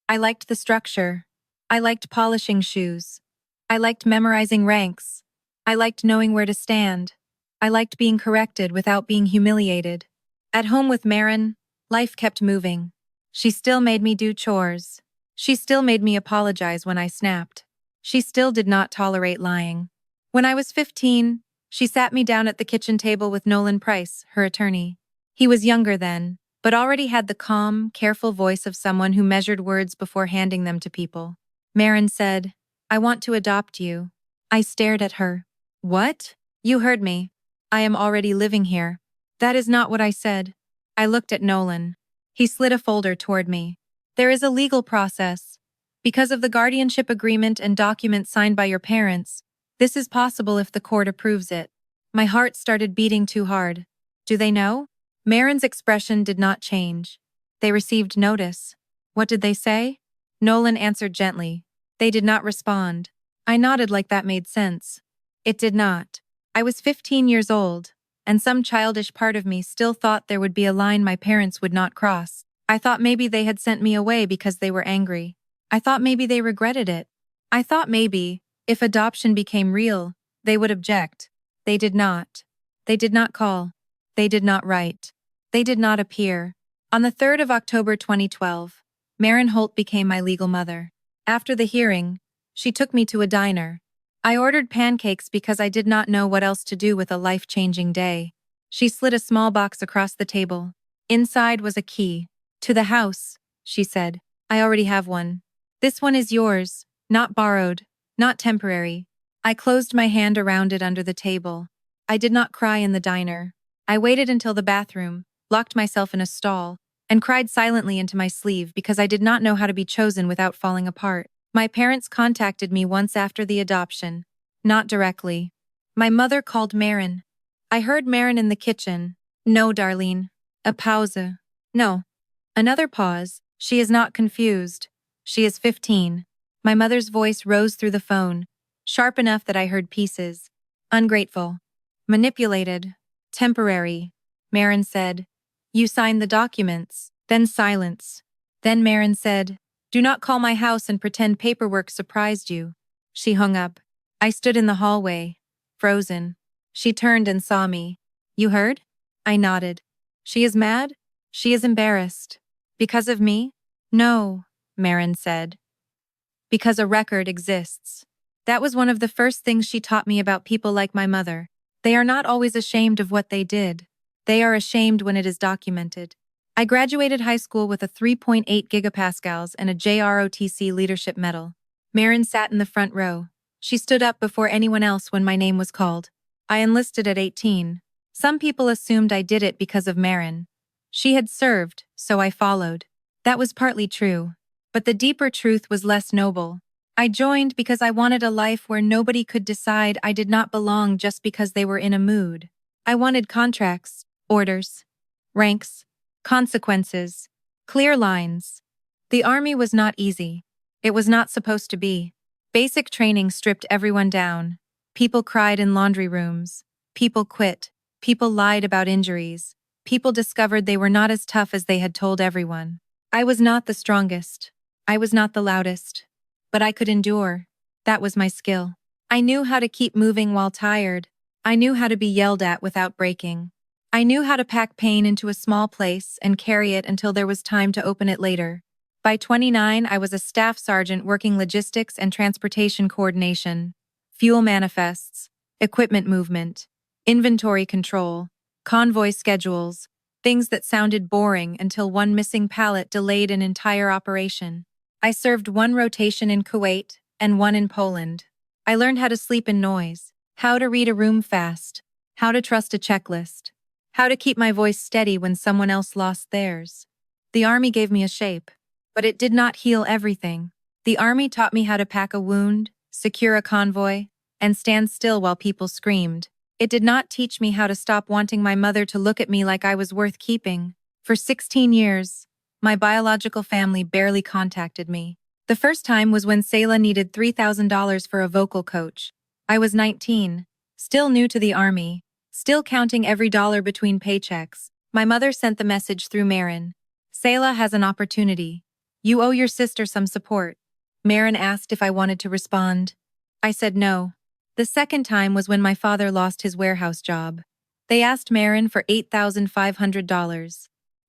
I liked the structure. I liked polishing shoes. I liked memorizing ranks. I liked knowing where to stand. I liked being corrected without being humiliated. At home with Marin, life kept moving. She still made me do chores. She still made me apologize when I snapped. She still did not tolerate lying. When I was 15, she sat me down at the kitchen table with Nolan Price, her attorney. He was younger then, but already had the calm, careful voice of someone who measured words before handing them to people. Marin said, "I want to adopt you." I stared at her. "What?" "You heard me. I am already living here." "That is not what I said." I looked at Nolan. He slid a folder toward me. "There is a legal process. Because of the guardianship agreement and documents signed by your parents, this is possible if the court approves it." My heart started beating too hard. "Do they know?" Marin's expression did not change. "They received notice." "What did they say?" Nolan answered gently. "They did not respond." I nodded like that made sense. It did not. I was 15 years old, and some childish part of me still thought there would be a line my parents would not cross. I thought maybe they had sent me away because they were angry. I thought maybe they regretted it. I thought maybe, if adoption became real, they would object. They did not. They did not call. They did not write. They did not appear. On the 3rd of October 2012, Marin Holt became my legal mother. After the hearing, she took me to a diner. I ordered pancakes because I did not know what else to do with a life-changing day. She slid a small box across the table. Inside was a key. To the house, she said. I already have one. This one is yours, not borrowed, not temporary. I closed my hand around it under the table. I did not cry in the diner. I waited until the bathroom, locked myself in a stall, and cried silently into my sleeve because I did not know how to be chosen without falling apart. My parents contacted me once after the adoption. Not directly. My mother called Marin. I heard Marin in the kitchen. No, Darlene. A pause. No. Another pause. She is not confused. She is 15. My mother's voice rose through the phone, sharp enough that I heard pieces. Ungrateful. Manipulated. Temporary. Marin said. You signed the documents. Then silence. Then Marin said, do not call my house and pretend paperwork surprised you. She hung up. I stood in the hallway, frozen. She turned and saw me. You heard? I nodded. She is mad? She is embarrassed. Because of me? No, Marin said. Because a record exists. That was one of the first things she taught me about people like my mother. They are not always ashamed of what they did. They are ashamed when it is documented. I graduated high school with a 3.8 gigapascals and a JROTC leadership medal. Marin sat in the front row. She stood up before anyone else when my name was called. I enlisted at 18. Some people assumed I did it because of Marin. She had served, so I followed. That was partly true. But the deeper truth was less noble. I joined because I wanted a life where nobody could decide I did not belong just because they were in a mood. I wanted contracts, orders, ranks, consequences, clear lines. The army was not easy. It was not supposed to be. Basic training stripped everyone down. People cried in laundry rooms. People quit. People lied about injuries. People discovered they were not as tough as they had told everyone. I was not the strongest. I was not the loudest. But I could endure. That was my skill. I knew how to keep moving while tired. I knew how to be yelled at without breaking. I knew how to pack pain into a small place and carry it until there was time to open it later. By 29, I was a staff sergeant working logistics and transportation coordination, fuel manifests, equipment movement, inventory control, convoy schedules, things that sounded boring until one missing pallet delayed an entire operation. I served one rotation in Kuwait and one in Poland. I learned how to sleep in noise, how to read a room fast, how to trust a checklist, how to keep my voice steady when someone else lost theirs. The army gave me a shape, but it did not heal everything. The army taught me how to pack a wound, secure a convoy, and stand still while people screamed. It did not teach me how to stop wanting my mother to look at me like I was worth keeping. For 16 years, my biological family barely contacted me. The first time was when Selah needed $3,000 for a vocal coach. I was 19, still new to the army, still counting every dollar between paychecks. My mother sent the message through Marin. Selah has an opportunity. You owe your sister some support. Marin asked if I wanted to respond. I said no. The second time was when my father lost his warehouse job. They asked Marin for $8,500.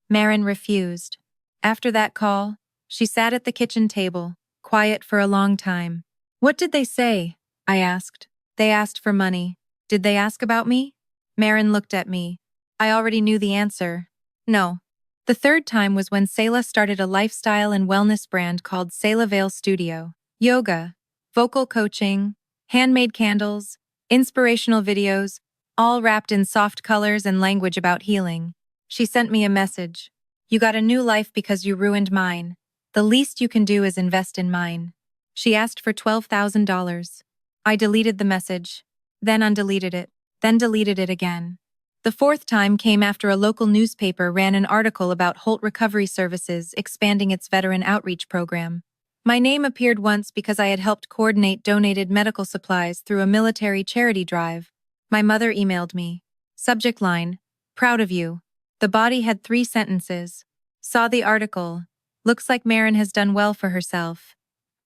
Marin refused. After that call, she sat at the kitchen table, quiet for a long time. What did they say? I asked. They asked for money. Did they ask about me? Marin looked at me. I already knew the answer. No. The third time was when Selah started a lifestyle and wellness brand called Selah Veil Studio. Yoga, vocal coaching, handmade candles, inspirational videos, all wrapped in soft colors and language about healing. She sent me a message. You got a new life because you ruined mine. The least you can do is invest in mine. She asked for $12,000. I deleted the message, then undeleted it, then deleted it again. The fourth time came after a local newspaper ran an article about Holt Recovery Services expanding its veteran outreach program. My name appeared once because I had helped coordinate donated medical supplies through a military charity drive. My mother emailed me. Subject line, proud of you. The body had 3 sentences. Saw the article. Looks like Marin has done well for herself.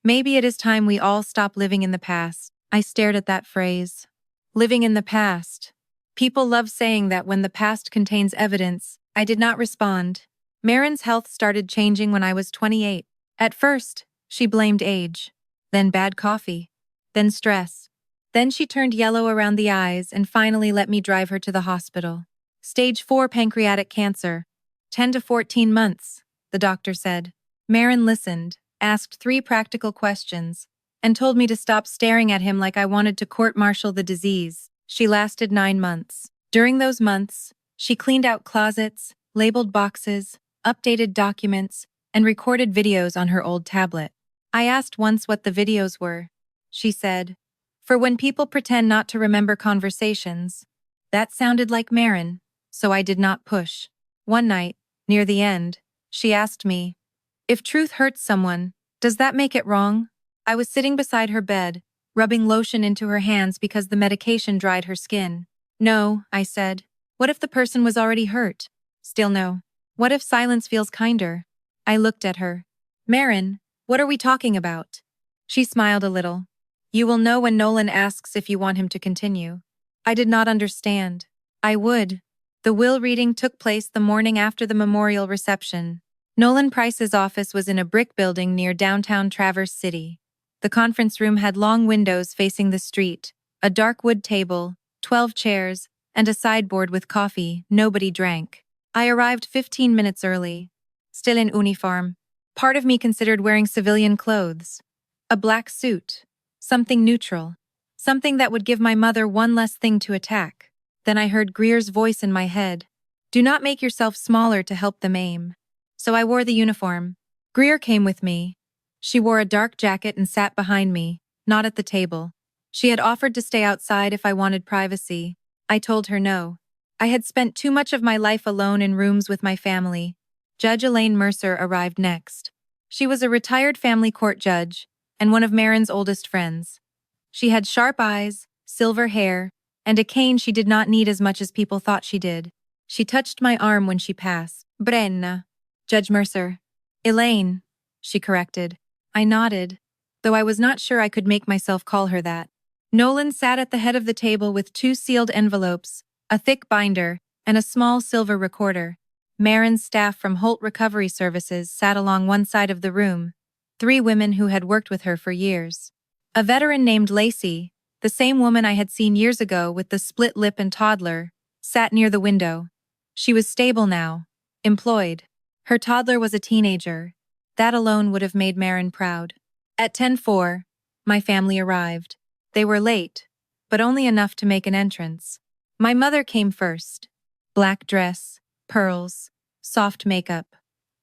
Maybe it is time we all stop living in the past. I stared at that phrase. Living in the past. People love saying that when the past contains evidence. I did not respond. Marin's health started changing when I was 28. At first, she blamed age. Then bad coffee. Then stress. Then she turned yellow around the eyes and finally let me drive her to the hospital. Stage 4 pancreatic cancer. 10 to 14 months, the doctor said. Marin listened, asked 3 practical questions, and told me to stop staring at him like I wanted to court-martial the disease. She lasted 9 months. During those months, she cleaned out closets, labeled boxes, updated documents, and recorded videos on her old tablet. I asked once what the videos were. She said, "For when people pretend not to remember conversations." That sounded like Marin, so I did not push. One night, near the end, she asked me, "If truth hurts someone, does that make it wrong?" I was sitting beside her bed, rubbing lotion into her hands because the medication dried her skin. "No," I said. "What if the person was already hurt?" "Still no. What if silence feels kinder?" I looked at her. "Marin, what are we talking about?" She smiled a little. "You will know when Nolan asks if you want him to continue." I did not understand. I would. The will reading took place the morning after the memorial reception. Nolan Price's office was in a brick building near downtown Traverse City. The conference room had long windows facing the street, a dark wood table, 12 chairs, and a sideboard with coffee. Nobody drank. I arrived 15 minutes early. Still in uniform. Part of me considered wearing civilian clothes. A black suit. Something neutral. Something that would give my mother one less thing to attack. Then I heard Greer's voice in my head. "Do not make yourself smaller to help them aim." So I wore the uniform. Greer came with me. She wore a dark jacket and sat behind me, not at the table. She had offered to stay outside if I wanted privacy. I told her no. I had spent too much of my life alone in rooms with my family. Judge Elaine Mercer arrived next. She was a retired family court judge and one of Marin's oldest friends. She had sharp eyes, silver hair, and a cane she did not need as much as people thought she did. She touched my arm when she passed. "Brenna." "Judge Mercer." "Elaine," she corrected. I nodded, though I was not sure I could make myself call her that. Nolan sat at the head of the table with 2 sealed envelopes, a thick binder, and a small silver recorder. Marin's staff from Holt Recovery Services sat along one side of the room, 3 women who had worked with her for years. A veteran named Lacey, the same woman I had seen years ago with the split lip and toddler, sat near the window. She was stable now, employed. Her toddler was a teenager. That alone would have made Marin proud. At 10:04, my family arrived. They were late, but only enough to make an entrance. My mother came first. Black dress, pearls, soft makeup.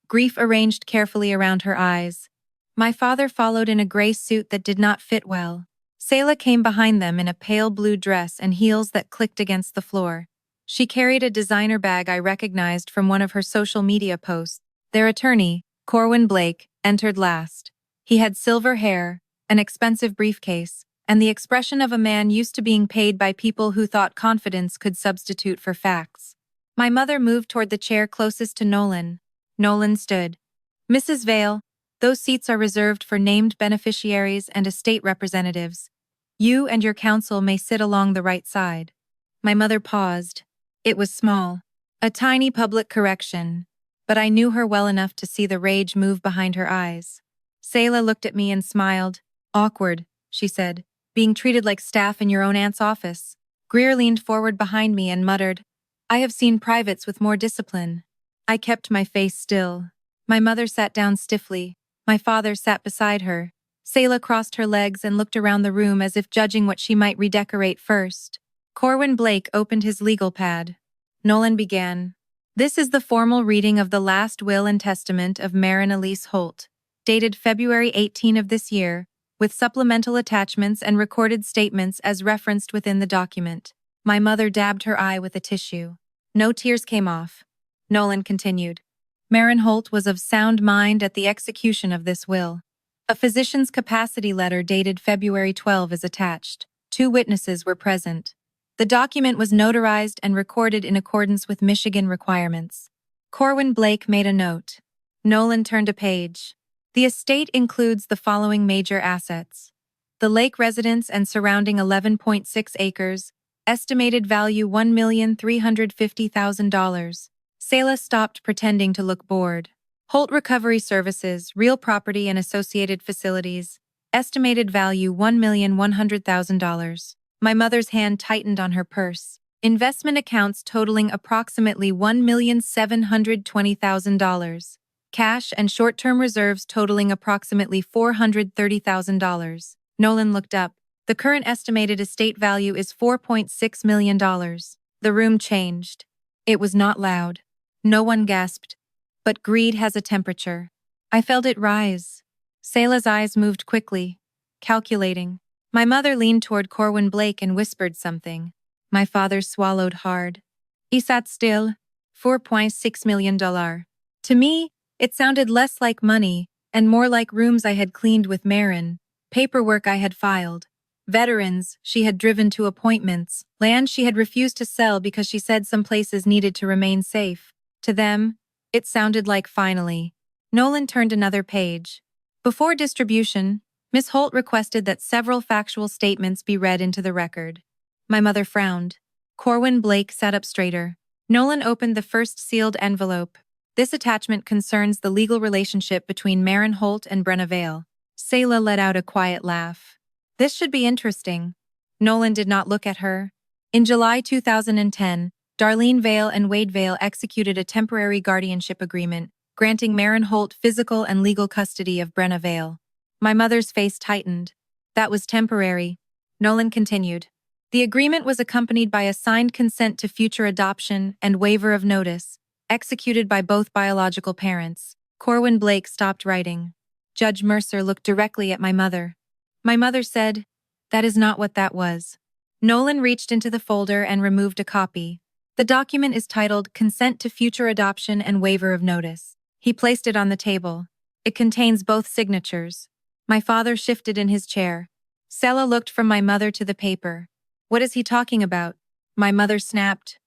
Grief arranged carefully around her eyes. My father followed in a gray suit that did not fit well. Selah came behind them in a pale blue dress and heels that clicked against the floor. She carried a designer bag I recognized from one of her social media posts. Their attorney, Corwin Blake, entered last. He had silver hair, an expensive briefcase, and the expression of a man used to being paid by people who thought confidence could substitute for facts. My mother moved toward the chair closest to Nolan. Nolan stood. "Mrs. Vale, those seats are reserved for named beneficiaries and estate representatives. You and your counsel may sit along the right side." My mother paused. It was small. A tiny public correction. But I knew her well enough to see the rage move behind her eyes. Selah looked at me and smiled. "Awkward," she said, "being treated like staff in your own aunt's office." Greer leaned forward behind me and muttered, "I have seen privates with more discipline." I kept my face still. My mother sat down stiffly. My father sat beside her. Selah crossed her legs and looked around the room as if judging what she might redecorate first. Corwin Blake opened his legal pad. Nolan began. "This is the formal reading of the last will and testament of Marin Elise Holt, dated February 18 of this year, with supplemental attachments and recorded statements as referenced within the document." My mother dabbed her eye with a tissue. No tears came off. Nolan continued. "Marin Holt was of sound mind at the execution of this will. A physician's capacity letter dated February 12 is attached. 2 witnesses were present. The document was notarized and recorded in accordance with Michigan requirements." Corwin Blake made a note. Nolan turned a page. "The estate includes the following major assets: the lake residence and surrounding 11.6 acres, estimated value $1,350,000. Selah stopped pretending to look bored. "Holt Recovery Services, real property and associated facilities, Estimated value $1,100,000. My mother's hand tightened on her purse. Investment accounts totaling approximately $1,720,000. Cash and short-term reserves totaling approximately $430,000. Nolan looked up. The current estimated estate value is $4.6 million. The room changed. It was not loud. No one gasped. But greed has a temperature. I felt it rise. Selah's eyes moved quickly, calculating. My mother leaned toward Corwin Blake and whispered something. My father swallowed hard. He sat still. $4.6 million. To me, it sounded less like money and more like rooms I had cleaned with Marin, paperwork I had filed, veterans she had driven to appointments, land she had refused to sell because she said some places needed to remain safe. To them, it sounded like finally. Nolan turned another page. Before distribution, Miss Holt requested that several factual statements be read into the record. My mother frowned. Corwin Blake sat up straighter. Nolan opened the first sealed envelope. This attachment concerns the legal relationship between Marin Holt and Brenna Vale. Selah let out a quiet laugh. This should be interesting. Nolan did not look at her. In July 2010, Darlene Vale and Wade Vale executed a temporary guardianship agreement, granting Marin Holt physical and legal custody of Brenna Vale. My mother's face tightened. That was temporary. Nolan continued. The agreement was accompanied by a signed consent to future adoption and waiver of notice, executed by both biological parents. Corwin Blake stopped writing. Judge Mercer looked directly at my mother. My mother said, "That is not what that was." Nolan reached into the folder and removed a copy. The document is titled Consent to Future Adoption and Waiver of Notice. He placed it on the table. It contains both signatures. My father shifted in his chair. Selah looked from my mother to the paper. What is he talking about? My mother snapped.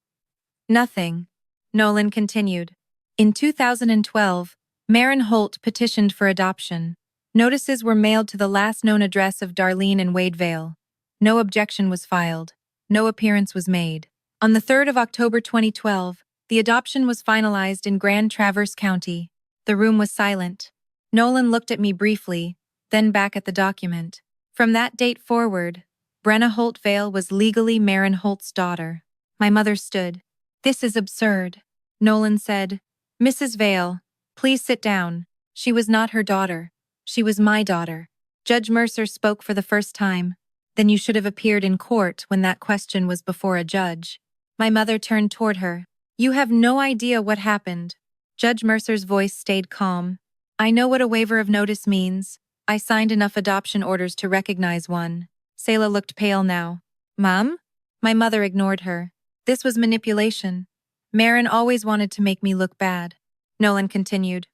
Nothing. Nolan continued. In 2012, Marin Holt petitioned for adoption. Notices were mailed to the last known address of Darlene and Wade Vale. No objection was filed. No appearance was made. On the 3rd of October 2012, the adoption was finalized in Grand Traverse County. The room was silent. Nolan looked at me briefly, then back at the document. From that date forward, Brenna Holt Vale was legally Marin Holt's daughter. My mother stood. This is absurd. Nolan said, Mrs. Vale, please sit down. She was not her daughter. She was my daughter. Judge Mercer spoke for the first time. Then you should have appeared in court when that question was before a judge. My mother turned toward her. You have no idea what happened. Judge Mercer's voice stayed calm. I know what a waiver of notice means. I signed enough adoption orders to recognize one. Selah looked pale now. Mom? My mother ignored her. This was manipulation. Marin always wanted to make me look bad. Nolan continued.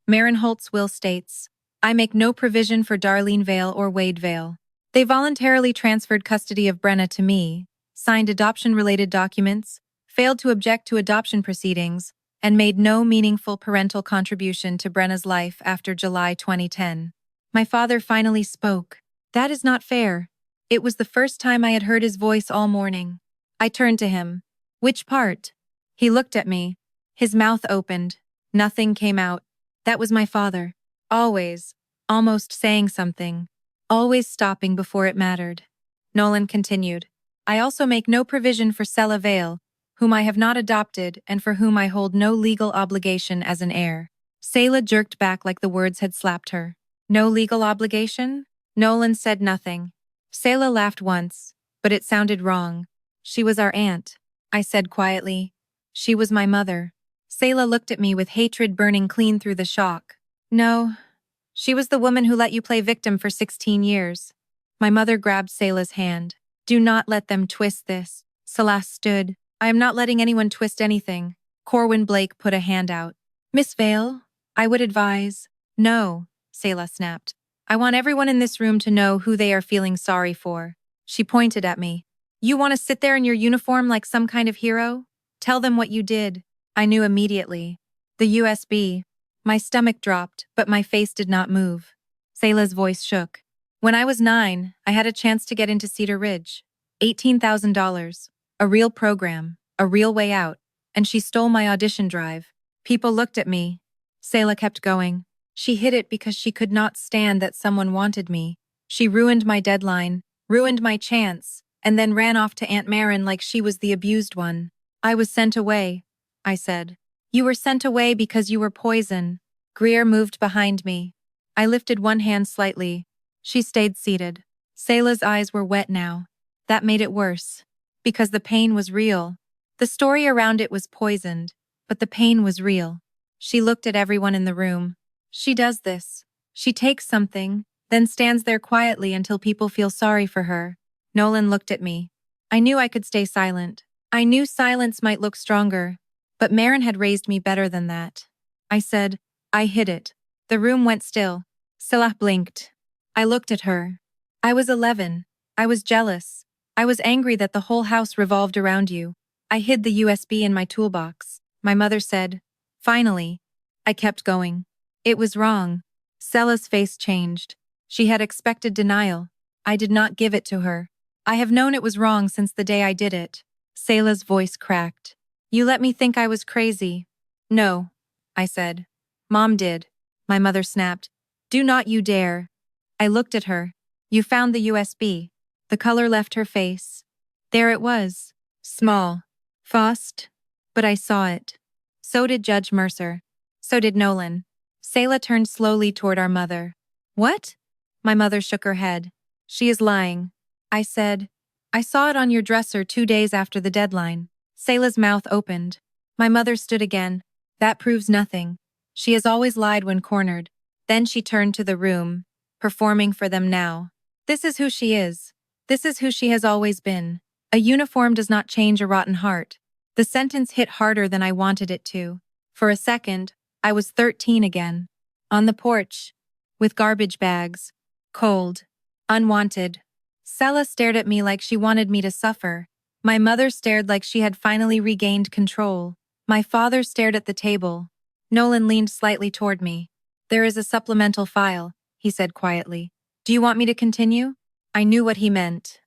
Marin Holt's will states, I make no provision for Darlene Vale or Wade Vale. They voluntarily transferred custody of Brenna to me, signed adoption-related documents, failed to object to adoption proceedings, and made no meaningful parental contribution to Brenna's life after July 2010. My father finally spoke. That is not fair. It was the first time I had heard his voice all morning. I turned to him. Which part? He looked at me. His mouth opened. Nothing came out. That was my father. Always. Almost saying something. Always stopping before it mattered. Nolan continued. I also make no provision for Selah Vale, whom I have not adopted and for whom I hold no legal obligation as an heir. Selah jerked back like the words had slapped her. No legal obligation? Nolan said nothing. Selah laughed once, but it sounded wrong. She was our aunt, I said quietly. She was my mother. Selah looked at me with hatred burning clean through the shock. No, she was the woman who let you play victim for 16 years. My mother grabbed Selah's hand. Do not let them twist this. Selah stood. I am not letting anyone twist anything. Corwin Blake put a hand out. Miss Vale, I would advise. No, Selah snapped. I want everyone in this room to know who they are feeling sorry for. She pointed at me. You want to sit there in your uniform like some kind of hero? Tell them what you did. I knew immediately. The USB. My stomach dropped, but my face did not move. Selah's voice shook. When I was 9, I had a chance to get into Cedar Ridge. $18,000. A real program. A real way out. And she stole my audition drive. People looked at me. Selah kept going. She hid it because she could not stand that someone wanted me. She ruined my deadline, ruined my chance, and then ran off to Aunt Marin like she was the abused one. I was sent away, I said. You were sent away because you were poison. Greer moved behind me. I lifted one hand slightly. She stayed seated. Selah's eyes were wet now. That made it worse. Because the pain was real. The story around it was poisoned, but the pain was real. She looked at everyone in the room. She does this. She takes something, then stands there quietly until people feel sorry for her. Nolan looked at me. I knew I could stay silent. I knew silence might look stronger, but Marin had raised me better than that. I said, I hid it. The room went still. Selah blinked. I looked at her. I was 11. I was jealous. I was angry that the whole house revolved around you. I hid the USB in my toolbox. My mother said, finally. I kept going. It was wrong. Selah's face changed. She had expected denial. I did not give it to her. I have known it was wrong since the day I did it. Selah's voice cracked. You let me think I was crazy. No, I said. Mom did. My mother snapped. Do not you dare. I looked at her. You found the USB. The color left her face. There it was. Small. Fast. But I saw it. So did Judge Mercer. So did Nolan. Selah turned slowly toward our mother. What? My mother shook her head. She is lying. I said, I saw it on your dresser 2 days after the deadline. Selah's mouth opened. My mother stood again. That proves nothing. She has always lied when cornered. Then she turned to the room, performing for them now. This is who she is. This is who she has always been. A uniform does not change a rotten heart. The sentence hit harder than I wanted it to. For a second, I was 13 again. On the porch. With garbage bags. Cold. Unwanted. Selah stared at me like she wanted me to suffer. My mother stared like she had finally regained control. My father stared at the table. Nolan leaned slightly toward me. There is a supplemental file, he said quietly. Do you want me to continue? I knew what he meant.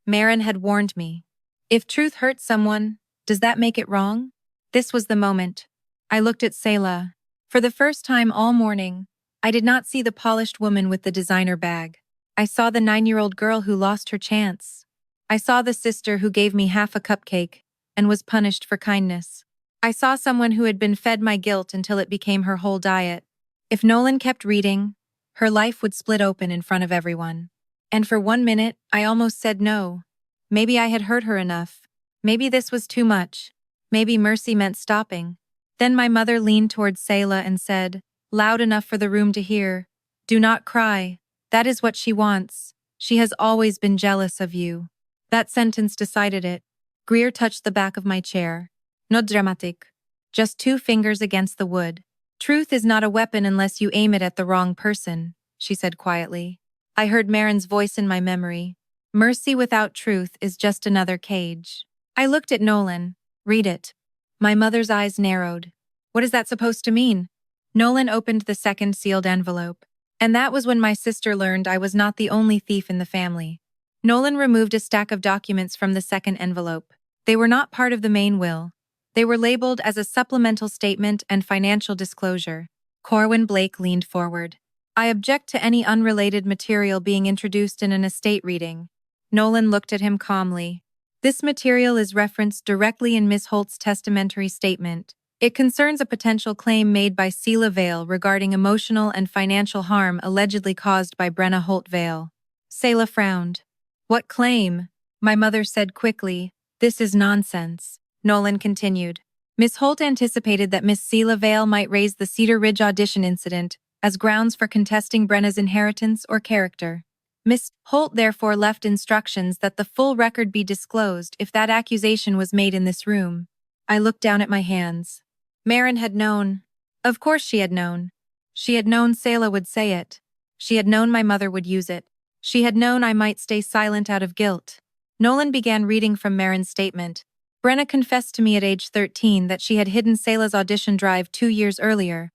Marin had warned me. If truth hurts someone, does that make it wrong? This was the moment. I looked at Selah. For the first time all morning, I did not see the polished woman with the designer bag. I saw the 9-year-old girl who lost her chance. I saw the sister who gave me half a cupcake and was punished for kindness. I saw someone who had been fed my guilt until it became her whole diet. If Nolan kept reading, her life would split open in front of everyone. And for 1 minute, I almost said no. Maybe I had hurt her enough. Maybe this was too much. Maybe mercy meant stopping. Then my mother leaned towards Selah and said, loud enough for the room to hear, do not cry. That is what she wants. She has always been jealous of you. That sentence decided it. Greer touched the back of my chair. Not dramatic. Just 2 fingers against the wood. Truth is not a weapon unless you aim it at the wrong person, she said quietly. I heard Marin's voice in my memory. Mercy without truth is just another cage. I looked at Nolan. Read it. My mother's eyes narrowed. What is that supposed to mean? Nolan opened the second sealed envelope. And that was when my sister learned I was not the only thief in the family. Nolan removed a stack of documents from the second envelope. They were not part of the main will. They were labeled as a supplemental statement and financial disclosure. Corwin Blake leaned forward. I object to any unrelated material being introduced in an estate reading. Nolan looked at him calmly. This material is referenced directly in Miss Holt's testamentary statement. It concerns a potential claim made by Selah Vale regarding emotional and financial harm allegedly caused by Brenna Holt Vale. Selah frowned. What claim? My mother said quickly. This is nonsense. Nolan continued. Miss Holt anticipated that Miss Selah Vale might raise the Cedar Ridge audition incident as grounds for contesting Brenna's inheritance or character. Miss Holt therefore left instructions that the full record be disclosed if that accusation was made in this room. I looked down at my hands. Marin had known. Of course she had known. She had known Selah would say it. She had known my mother would use it. She had known I might stay silent out of guilt. Nolan began reading from Marin's statement. Brenna confessed to me at age 13 that she had hidden Selah's audition drive 2 years earlier.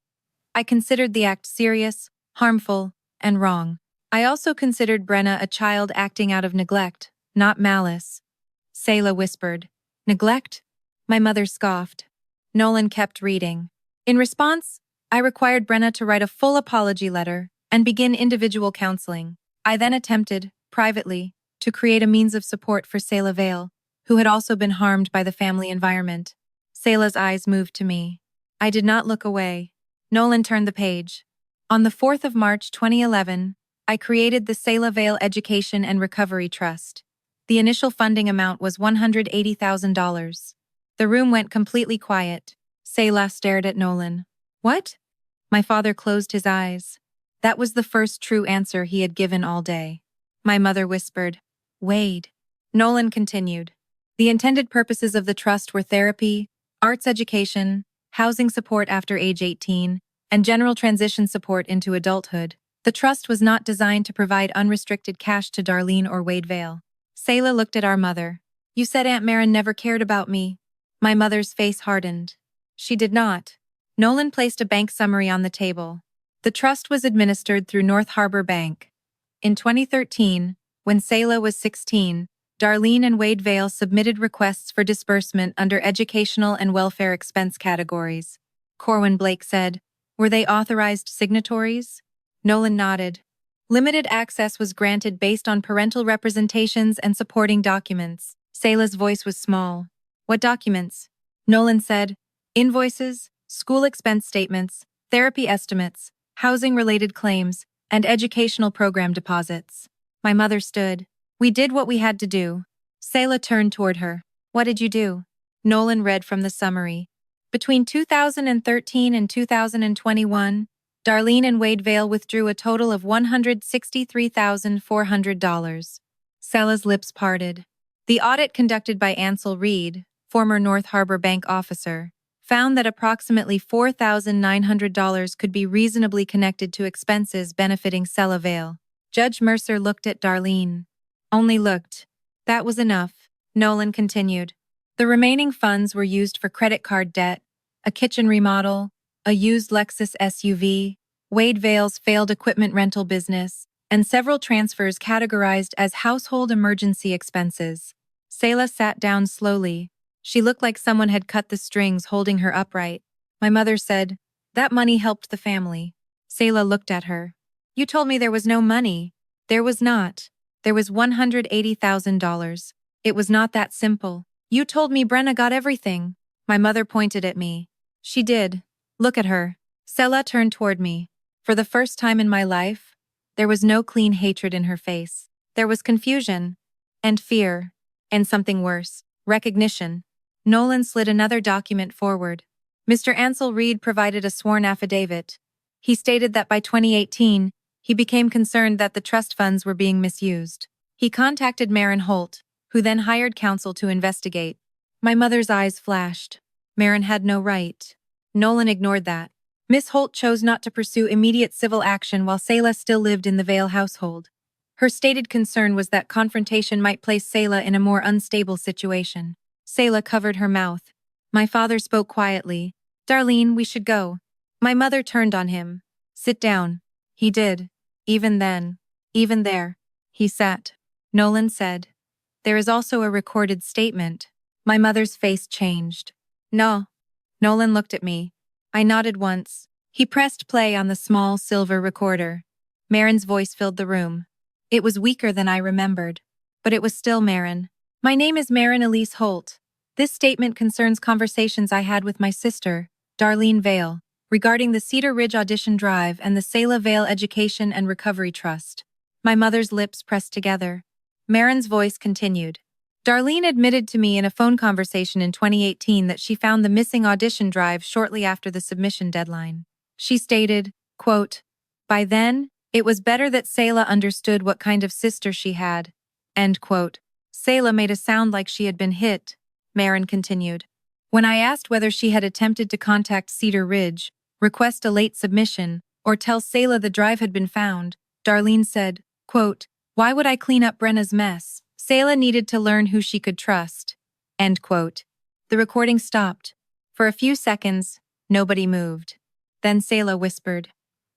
I considered the act serious, harmful, and wrong. I also considered Brenna a child acting out of neglect, not malice. Selah whispered. Neglect? My mother scoffed. Nolan kept reading. In response, I required Brenna to write a full apology letter and begin individual counseling. I then attempted, privately, to create a means of support for Selah Vale, who had also been harmed by the family environment. Selah's eyes moved to me. I did not look away. Nolan turned the page. On the 4th of March 2011, I created the Selah Vale Education and Recovery Trust. The initial funding amount was $180,000. The room went completely quiet. Selah stared at Nolan. What? My father closed his eyes. That was the first true answer he had given all day. My mother whispered, "Wade." Nolan continued. The intended purposes of the trust were therapy, arts education, housing support after age 18, and general transition support into adulthood. The trust was not designed to provide unrestricted cash to Darlene or Wade Vale. Selah looked at our mother. "You said Aunt Marin never cared about me." My mother's face hardened. "She did not." Nolan placed a bank summary on the table. The trust was administered through North Harbor Bank. In 2013, when Selah was 16, Darlene and Wade Vale submitted requests for disbursement under educational and welfare expense categories. Corwin Blake said, "Were they authorized signatories?" Nolan nodded. Limited access was granted based on parental representations and supporting documents. Selah's voice was small. "What documents?" Nolan said, "Invoices, school expense statements, therapy estimates, housing-related claims, and educational program deposits." My mother stood. "We did what we had to do." Selah turned toward her. "What did you do?" Nolan read from the summary. Between 2013 and 2021, Darlene and Wade Vale withdrew a total of $163,400. Selah's lips parted. The audit conducted by Ansel Reed, former North Harbor Bank officer, found that approximately $4,900 could be reasonably connected to expenses benefiting Selah Vale. Judge Mercer looked at Darlene. Only looked. That was enough. Nolan continued. The remaining funds were used for credit card debt, a kitchen remodel, a used Lexus SUV, Wade Vale's failed equipment rental business, and several transfers categorized as household emergency expenses. Selah sat down slowly. She looked like someone had cut the strings holding her upright. My mother said, "That money helped the family." Selah looked at her. "You told me there was no money." "There was not. There was $180,000. It was not that simple. You told me Brenna got everything." My mother pointed at me. "She did. Look at her." Selah turned toward me. For the first time in my life, there was no clean hatred in her face. There was confusion, and fear, and something worse, recognition. Nolan slid another document forward. Mr. Ansel Reed provided a sworn affidavit. He stated that by 2018, he became concerned that the trust funds were being misused. He contacted Marin Holt, who then hired counsel to investigate. My mother's eyes flashed. Marin had no right. Nolan ignored that. Miss Holt chose not to pursue immediate civil action while Selah still lived in the Vale household. Her stated concern was that confrontation might place Selah in a more unstable situation. Selah covered her mouth. My father spoke quietly. "Darlene, we should go." My mother turned on him. "Sit down." He did. Even then. Even there. He sat. Nolan said, "There is also a recorded statement." My mother's face changed. "No." Nolan looked at me. I nodded once. He pressed play on the small silver recorder. Marin's voice filled the room. It was weaker than I remembered. But it was still Marin. "My name is Marin Elise Holt. This statement concerns conversations I had with my sister, Darlene Vale, regarding the Cedar Ridge Audition Drive and the Selah Vale Education and Recovery Trust." My mother's lips pressed together. Marin's voice continued. "Darlene admitted to me in a phone conversation in 2018 that she found the missing audition drive shortly after the submission deadline. She stated, quote, 'By then, it was better that Selah understood what kind of sister she had.' End quote. Selah made a sound like she had been hit," Marin continued. "When I asked whether she had attempted to contact Cedar Ridge, request a late submission, or tell Selah the drive had been found, Darlene said, quote, 'Why would I clean up Brenna's mess? Selah needed to learn who she could trust.' End quote. The recording stopped. For a few seconds, nobody moved. Then Selah whispered,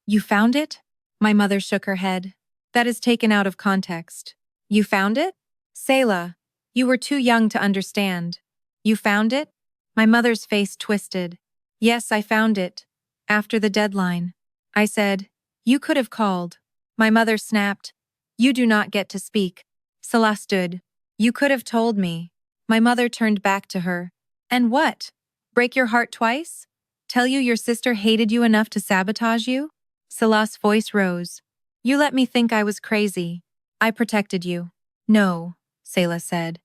'You found it?' My mother shook her head. "That is taken out of context." "You found it?" "Selah, you were too young to understand." "You found it?" My mother's face twisted. "Yes, I found it. After the deadline." I said, "You could have called." My mother snapped, You do not get to speak. Selah stood. You could have told me. My mother turned back to her. And what? Break your heart twice? Tell you your sister hated you enough to sabotage you? Selah's voice rose. You let me think I was crazy. I protected you. No, Selah said.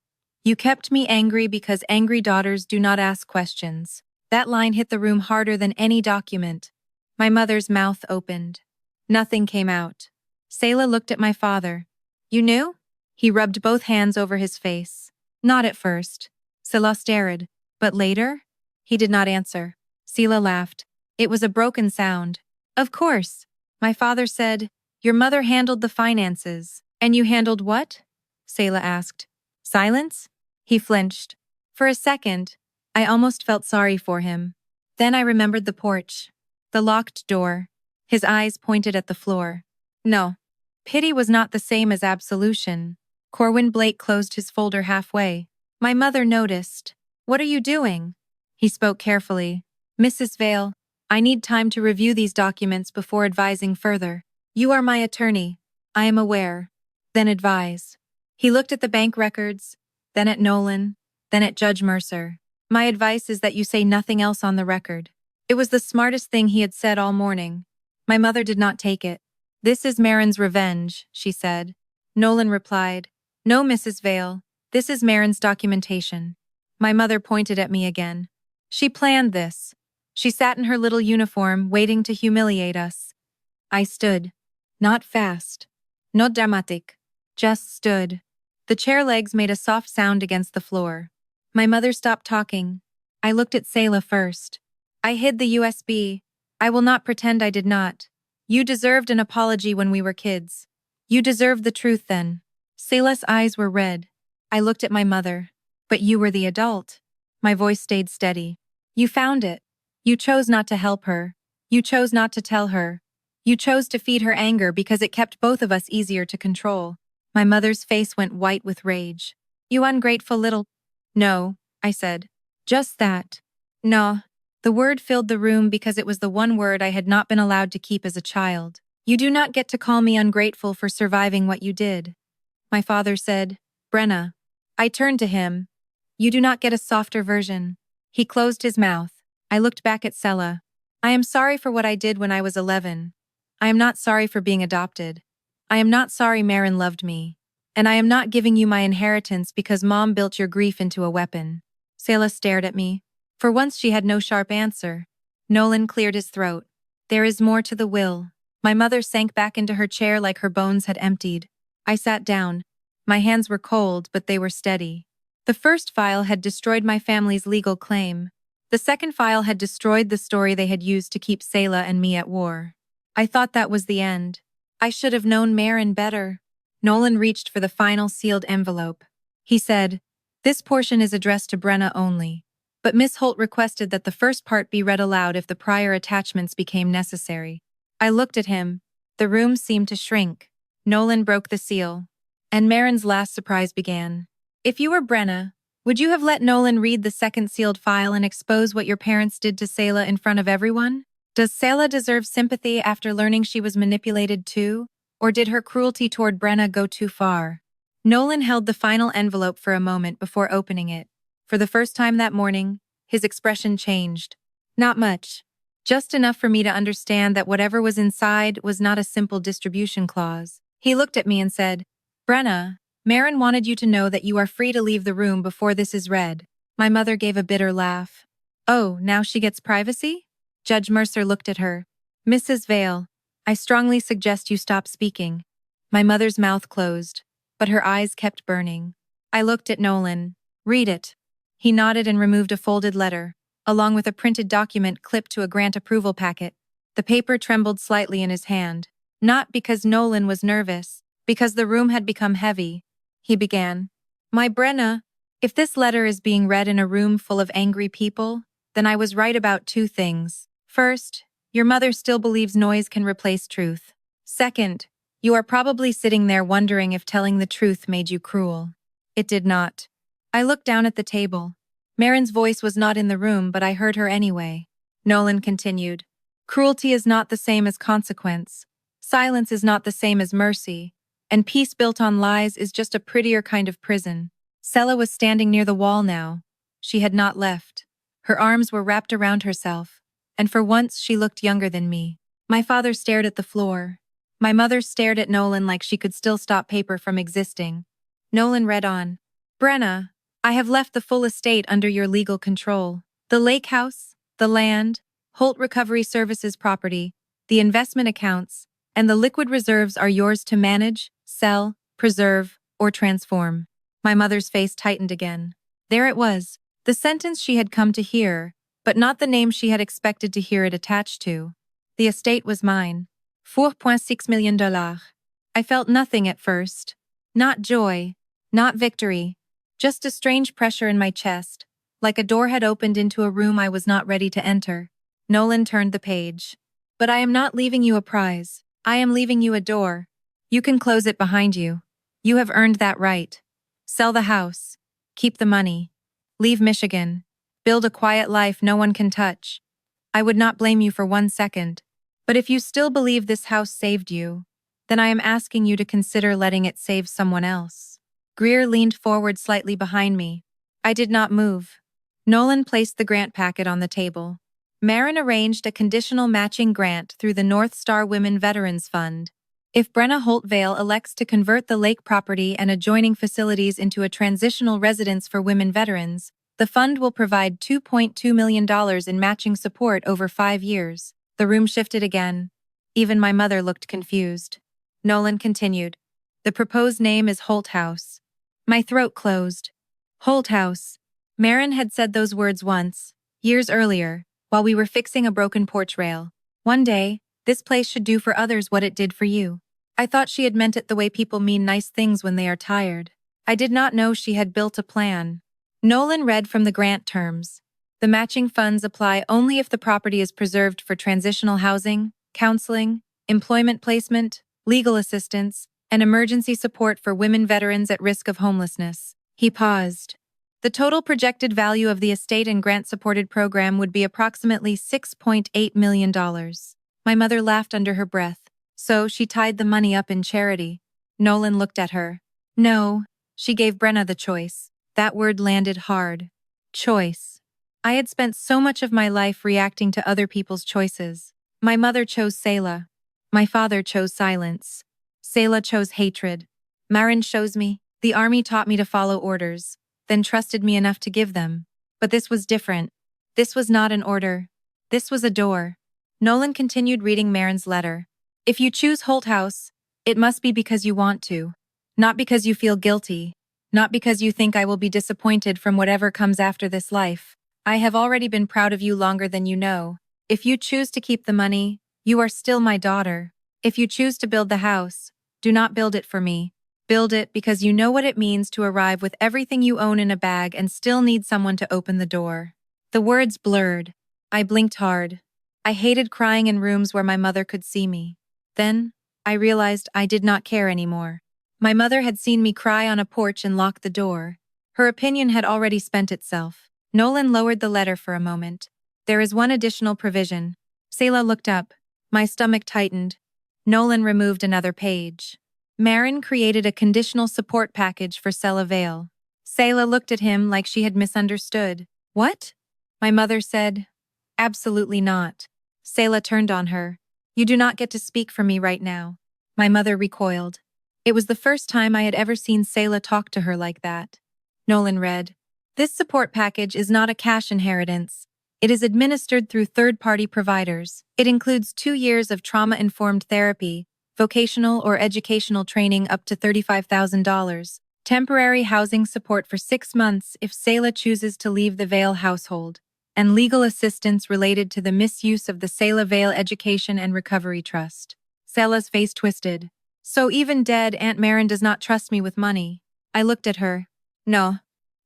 You kept me angry because angry daughters do not ask questions. That line hit the room harder than any document. My mother's mouth opened. Nothing came out. Selah looked at my father. You knew? He rubbed both hands over his face. Not at first. Selah stared. But later? He did not answer. Selah laughed. It was a broken sound. Of course. My father said, your mother handled the finances. And you handled what? Selah asked. Silence? He flinched. For a second, I almost felt sorry for him. Then I remembered the porch. The locked door. His eyes pointed at the floor. No. Pity was not the same as absolution. Corwin Blake closed his folder halfway. My mother noticed. What are you doing? He spoke carefully. Mrs. Vale, I need time to review these documents before advising further. You are my attorney. I am aware. Then advise. He looked at the bank records, then at Nolan, then at Judge Mercer. My advice is that you say nothing else on the record. It was the smartest thing he had said all morning. My mother did not take it. This is Marin's revenge, she said. Nolan replied, No, Mrs. Vale, this is Marin's documentation. My mother pointed at me again. She planned this. She sat in her little uniform, waiting to humiliate us. I stood. Not fast. Not dramatic. Just stood. The chair legs made a soft sound against the floor. My mother stopped talking. I looked at Selah first. I hid the USB. I will not pretend I did not. You deserved an apology when we were kids. You deserved the truth then. Selah's eyes were red. I looked at my mother. But you were the adult. My voice stayed steady. You found it. You chose not to help her. You chose not to tell her. You chose to feed her anger because it kept both of us easier to control. My mother's face went white with rage. You ungrateful little... No, I said. Just that. No. The word filled the room because it was the one word I had not been allowed to keep as a child. You do not get to call me ungrateful for surviving what you did. My father said, Brenna. I turned to him. You do not get a softer version. He closed his mouth. I looked back at Selah. I am sorry for what I did when I was 11. I am not sorry for being adopted. I am not sorry Marin loved me. And I am not giving you my inheritance because Mom built your grief into a weapon. Selah stared at me. For once she had no sharp answer. Nolan cleared his throat. There is more to the will. My mother sank back into her chair like her bones had emptied. I sat down. My hands were cold, but they were steady. The first file had destroyed my family's legal claim. The second file had destroyed the story they had used to keep Selah and me at war. I thought that was the end. I should have known Marin better. Nolan reached for the final sealed envelope. He said, This portion is addressed to Brenna only. But Miss Holt requested that the first part be read aloud if the prior attachments became necessary. I looked at him. The room seemed to shrink. Nolan broke the seal. And Marin's last surprise began. If you were Brenna, would you have let Nolan read the second sealed file and expose what your parents did to Selah in front of everyone? Does Selah deserve sympathy after learning she was manipulated too? Or did her cruelty toward Brenna go too far? Nolan held the final envelope for a moment before opening it. For the first time that morning, his expression changed. Not much. Just enough for me to understand that whatever was inside was not a simple distribution clause. He looked at me and said, Brenna, Marin wanted you to know that you are free to leave the room before this is read. My mother gave a bitter laugh. Oh, now she gets privacy? Judge Mercer looked at her. Mrs. Vale, I strongly suggest you stop speaking. My mother's mouth closed, but her eyes kept burning. I looked at Nolan. Read it. He nodded and removed a folded letter, along with a printed document clipped to a grant approval packet. The paper trembled slightly in his hand. Not because Nolan was nervous, because the room had become heavy. He began. My Brenna, if this letter is being read in a room full of angry people, then I was right about two things. First, your mother still believes noise can replace truth. Second, you are probably sitting there wondering if telling the truth made you cruel. It did not. I looked down at the table. Marin's voice was not in the room, but I heard her anyway. Nolan continued. Cruelty is not the same as consequence. Silence is not the same as mercy. And peace built on lies is just a prettier kind of prison. Selah was standing near the wall now. She had not left. Her arms were wrapped around herself, and for once she looked younger than me. My father stared at the floor. My mother stared at Nolan like she could still stop paper from existing. Nolan read on. Brenna, I have left the full estate under your legal control. The lake house, the land, Holt Recovery Services property, the investment accounts, and the liquid reserves are yours to manage, sell, preserve, or transform. My mother's face tightened again. There it was, the sentence she had come to hear, but not the name she had expected to hear it attached to. The estate was mine. $4.6 million. I felt nothing at first. Not joy, not victory, just a strange pressure in my chest, like a door had opened into a room I was not ready to enter. Nolan turned the page. But I am not leaving you a prize. I am leaving you a door. You can close it behind you. You have earned that right. Sell the house. Keep the money. Leave Michigan. Build a quiet life no one can touch. I would not blame you for 1 second. But if you still believe this house saved you, then I am asking you to consider letting it save someone else. Greer leaned forward slightly behind me. I did not move. Nolan placed the grant packet on the table. Marin arranged a conditional matching grant through the North Star Women Veterans Fund. If Brenna Holtvale elects to convert the lake property and adjoining facilities into a transitional residence for women veterans, the fund will provide $2.2 million in matching support over 5 years. The room shifted again. Even my mother looked confused. Nolan continued. The proposed name is Holt House. My throat closed. Holt House. Marin had said those words once, years earlier, while we were fixing a broken porch rail. One day, this place should do for others what it did for you. I thought she had meant it the way people mean nice things when they are tired. I did not know she had built a plan. Nolan read from the grant terms. The matching funds apply only if the property is preserved for transitional housing, counseling, employment placement, legal assistance, and emergency support for women veterans at risk of homelessness. He paused. The total projected value of the estate and grant-supported program would be approximately $6.8 million. My mother laughed under her breath. So she tied the money up in charity. Nolan looked at her. No, she gave Brenna the choice. That word landed hard. Choice. I had spent so much of my life reacting to other people's choices. My mother chose Selah. My father chose silence. Selah chose hatred. Marin chose me. The army taught me to follow orders, then trusted me enough to give them. But this was different. This was not an order. This was a door. Nolan continued reading Marin's letter. If you choose Holt House, it must be because you want to. Not because you feel guilty. Not because you think I will be disappointed from whatever comes after this life. I have already been proud of you longer than you know. If you choose to keep the money, you are still my daughter. If you choose to build the house, do not build it for me. Build it because you know what it means to arrive with everything you own in a bag and still need someone to open the door. The words blurred. I blinked hard. I hated crying in rooms where my mother could see me. Then, I realized I did not care anymore. My mother had seen me cry on a porch and lock the door. Her opinion had already spent itself. Nolan lowered the letter for a moment. There is one additional provision. Selah looked up. My stomach tightened. Nolan removed another page. Marin created a conditional support package for Selah Vale. Selah looked at him like she had misunderstood. What? My mother said. Absolutely not. Selah turned on her. You do not get to speak for me right now. My mother recoiled. It was the first time I had ever seen Selah talk to her like that. Nolan read. This support package is not a cash inheritance. It is administered through third-party providers. It includes 2 years of trauma-informed therapy, vocational or educational training up to $35,000, temporary housing support for 6 months if Selah chooses to leave the Vale household, and legal assistance related to the misuse of the Selah Vale Education and Recovery Trust. Selah's face twisted. So even dead Aunt Marin does not trust me with money. I looked at her. No.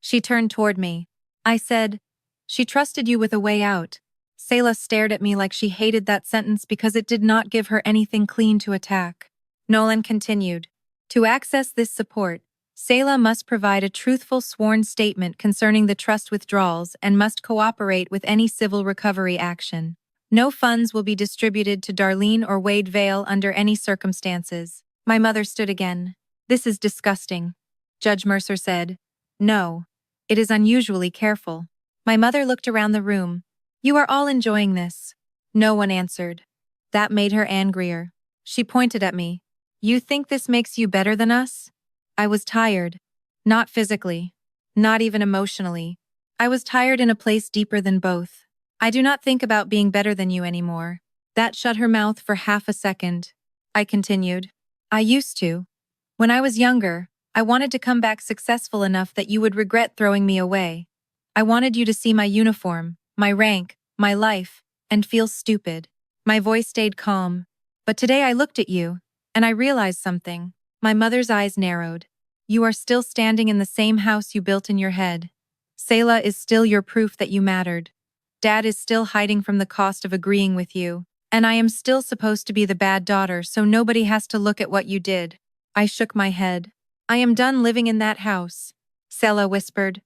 She turned toward me. I said, she trusted you with a way out. Selah stared at me like she hated that sentence because it did not give her anything clean to attack. Nolan continued. To access this support, Selah must provide a truthful sworn statement concerning the trust withdrawals and must cooperate with any civil recovery action. No funds will be distributed to Darlene or Wade Vale under any circumstances. My mother stood again. This is disgusting. Judge Mercer said. No. It is unusually careful. My mother looked around the room. You are all enjoying this. No one answered. That made her angrier. She pointed at me. You think this makes you better than us? I was tired. Not physically. Not even emotionally. I was tired in a place deeper than both. I do not think about being better than you anymore. That shut her mouth for half a second. I continued. I used to. When I was younger, I wanted to come back successful enough that you would regret throwing me away. I wanted you to see my uniform, my rank, my life, and feel stupid. My voice stayed calm. But today I looked at you, and I realized something. My mother's eyes narrowed. You are still standing in the same house you built in your head. Selah is still your proof that you mattered. Dad is still hiding from the cost of agreeing with you, and I am still supposed to be the bad daughter so nobody has to look at what you did. I shook my head. I am done living in that house. Selah whispered.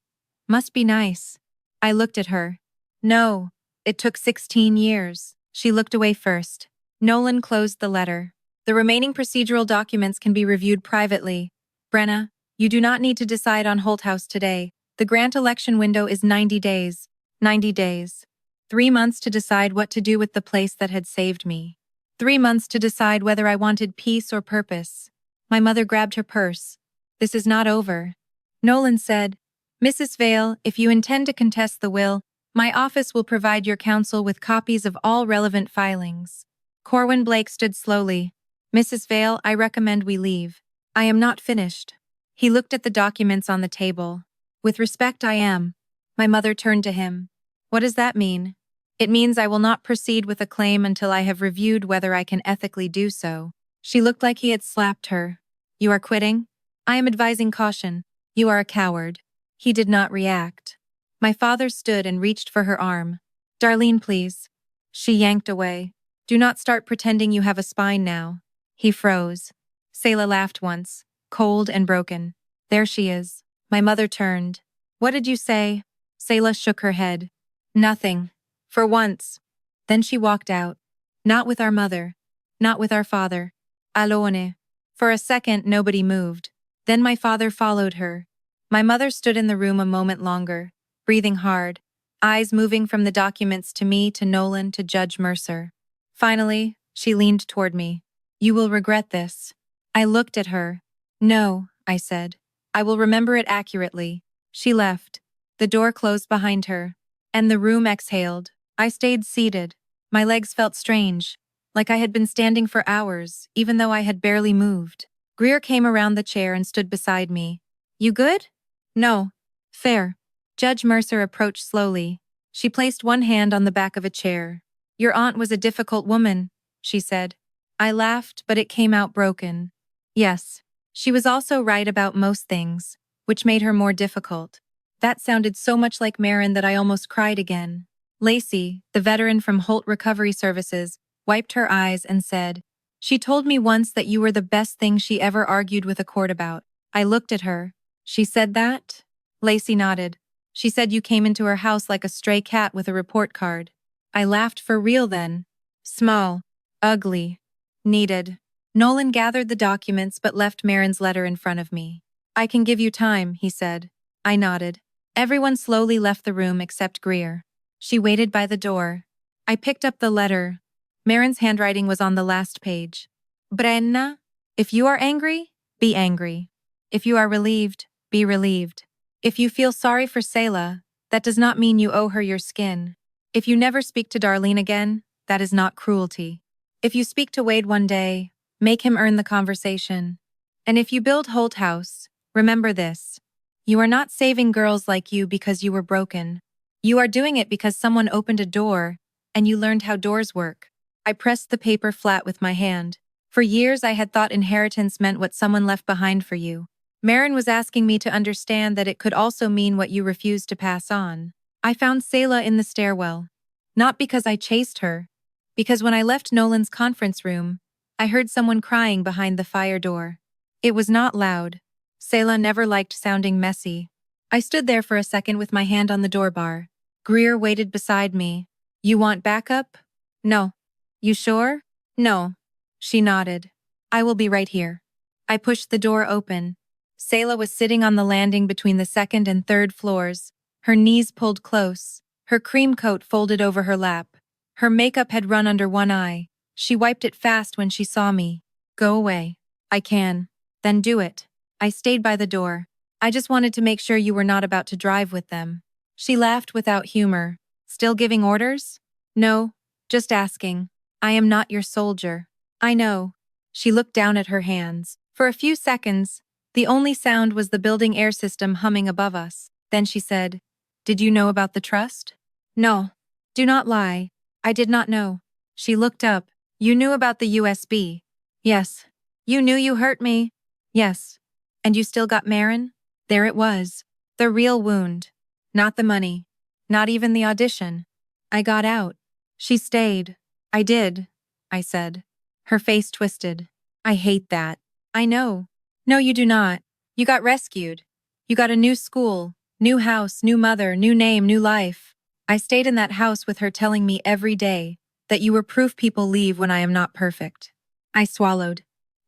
Must be nice. I looked at her. No, it took 16 years. She looked away first. Nolan closed the letter. The remaining procedural documents can be reviewed privately. Brenna, you do not need to decide on Holt House today. The grant election window is 90 days. 90 days. 3 months to decide what to do with the place that had saved me. 3 months to decide whether I wanted peace or purpose. My mother grabbed her purse. This is not over. Nolan said, Mrs. Vale, if you intend to contest the will, my office will provide your counsel with copies of all relevant filings. Corwin Blake stood slowly. Mrs. Vale, I recommend we leave. I am not finished. He looked at the documents on the table. With respect, I am. My mother turned to him. What does that mean? It means I will not proceed with a claim until I have reviewed whether I can ethically do so. She looked like he had slapped her. You are quitting? I am advising caution. You are a coward. He did not react. My father stood and reached for her arm. Darlene, please. She yanked away. Do not start pretending you have a spine now. He froze. Selah laughed once, cold and broken. There she is. My mother turned. What did you say? Selah shook her head. Nothing. For once. Then she walked out. Not with our mother. Not with our father. Alone. For a second, nobody moved. Then my father followed her. My mother stood in the room a moment longer, breathing hard, eyes moving from the documents to me, to Nolan, to Judge Mercer. Finally, she leaned toward me. You will regret this. I looked at her. No, I said. I will remember it accurately. She left. The door closed behind her, and the room exhaled. I stayed seated. My legs felt strange, like I had been standing for hours, even though I had barely moved. Greer came around the chair and stood beside me. You good? No. Fair. Judge Mercer approached slowly. She placed one hand on the back of a chair. Your aunt was a difficult woman, she said. I laughed, but it came out broken. Yes. She was also right about most things, which made her more difficult. That sounded so much like Marin that I almost cried again. Lacey, the veteran from Holt Recovery Services, wiped her eyes and said, She told me once that you were the best thing she ever argued with a court about. I looked at her. She said that? Lacey nodded. She said you came into her house like a stray cat with a report card. I laughed for real then. Small. Ugly. Needed. Nolan gathered the documents but left Marin's letter in front of me. I can give you time, he said. I nodded. Everyone slowly left the room except Greer. She waited by the door. I picked up the letter. Marin's handwriting was on the last page. Brenna, if you are angry, be angry. If you are relieved, be relieved. If you feel sorry for Selah, that does not mean you owe her your skin. If you never speak to Darlene again, that is not cruelty. If you speak to Wade one day, make him earn the conversation. And if you build Holt House, remember this. You are not saving girls like you because you were broken. You are doing it because someone opened a door, and you learned how doors work. I pressed the paper flat with my hand. For years I had thought inheritance meant what someone left behind for you. Marin was asking me to understand that it could also mean what you refused to pass on. I found Selah in the stairwell. Not because I chased her. Because when I left Nolan's conference room, I heard someone crying behind the fire door. It was not loud. Selah never liked sounding messy. I stood there for a second with my hand on the door bar. Greer waited beside me. You want backup? No. You sure? No. She nodded. I will be right here. I pushed the door open. Selah was sitting on the landing between the second and third floors, her knees pulled close, her cream coat folded over her lap. Her makeup had run under one eye. She wiped it fast when she saw me. Go away. I can. Then do it. I stayed by the door. I just wanted to make sure you were not about to drive with them. She laughed without humor. Still giving orders? No, just asking. I am not your soldier. I know. She looked down at her hands. For a few seconds, the only sound was the building air system humming above us. Then she said, Did you know about the trust? No. Do not lie. I did not know. She looked up. You knew about the USB. Yes. You knew you hurt me. Yes. And you still got Marin? There it was. The real wound. Not the money. Not even the audition. I got out. She stayed. I did, I said. Her face twisted. I hate that. I know. No, you do not. You got rescued. You got a new school, new house, new mother, new name, new life. I stayed in that house with her telling me every day that you were proof people leave when I am not perfect. I swallowed.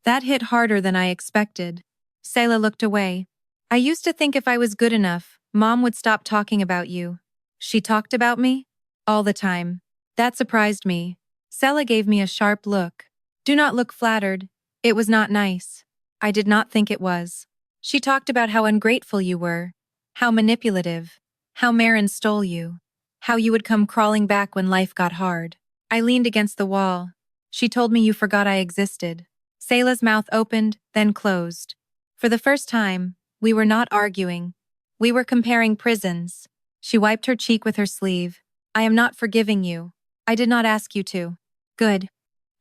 That hit harder than I expected. Selah looked away. I used to think if I was good enough, Mom would stop talking about you. She talked about me? All the time. That surprised me. Selah gave me a sharp look. Do not look flattered. It was not nice. I did not think it was. She talked about how ungrateful you were, how manipulative, how Marin stole you, how you would come crawling back when life got hard. I leaned against the wall. She told me you forgot I existed. Selah's mouth opened, then closed. For the first time, we were not arguing. We were comparing prisons. She wiped her cheek with her sleeve. I am not forgiving you. I did not ask you to. Good.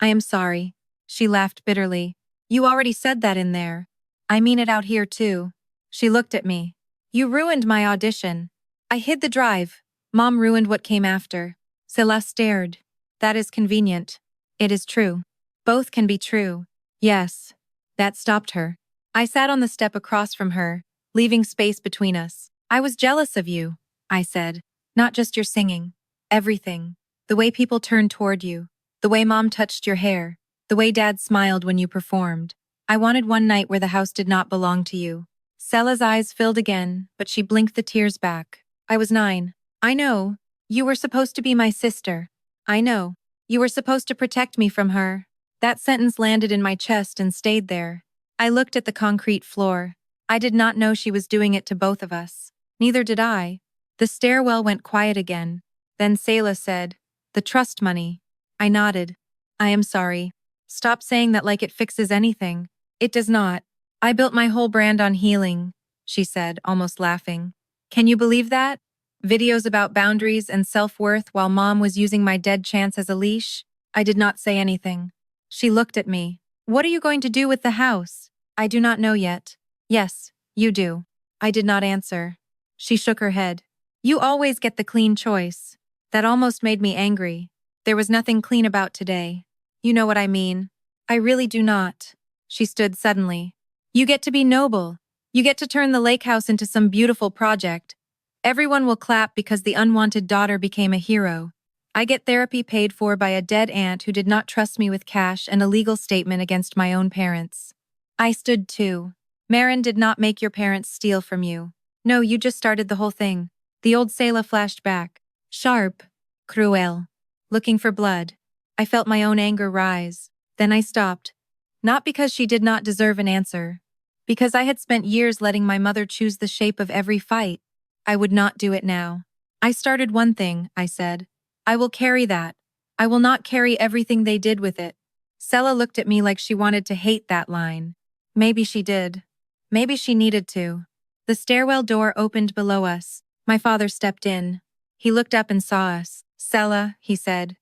I am sorry. She laughed bitterly. You already said that in there. I mean it out here too. She looked at me. You ruined my audition. I hid the drive. Mom ruined what came after. Selah stared. That is convenient. It is true. Both can be true. Yes. That stopped her. I sat on the step across from her, leaving space between us. I was jealous of you, I said. Not just your singing. Everything. The way people turned toward you. The way Mom touched your hair. The way Dad smiled when you performed. I wanted one night where the house did not belong to you. Selah's eyes filled again, but she blinked the tears back. I was 9. I know. You were supposed to be my sister. I know. You were supposed to protect me from her. That sentence landed in my chest and stayed there. I looked at the concrete floor. I did not know she was doing it to both of us. Neither did I. The stairwell went quiet again. Then Selah said, The trust money. I nodded. I am sorry. Stop saying that like it fixes anything. It does not. I built my whole brand on healing, she said, almost laughing. Can you believe that? Videos about boundaries and self-worth while Mom was using my dead chance as a leash? I did not say anything. She looked at me. What are you going to do with the house? I do not know yet. Yes, you do. I did not answer. She shook her head. You always get the clean choice. That almost made me angry. There was nothing clean about today. You know what I mean. I really do not. She stood suddenly. You get to be noble. You get to turn the lake house into some beautiful project. Everyone will clap because the unwanted daughter became a hero. I get therapy paid for by a dead aunt who did not trust me with cash and a legal statement against my own parents. I stood too. Marin did not make your parents steal from you. No, you just started the whole thing. The old Selah flashed back. Sharp. Cruel. Looking for blood. I felt my own anger rise. Then I stopped. Not because she did not deserve an answer. Because I had spent years letting my mother choose the shape of every fight. I would not do it now. I started one thing, I said. I will carry that. I will not carry everything they did with it. Selah looked at me like she wanted to hate that line. Maybe she did. Maybe she needed to. The stairwell door opened below us. My father stepped in. He looked up and saw us. Selah, he said.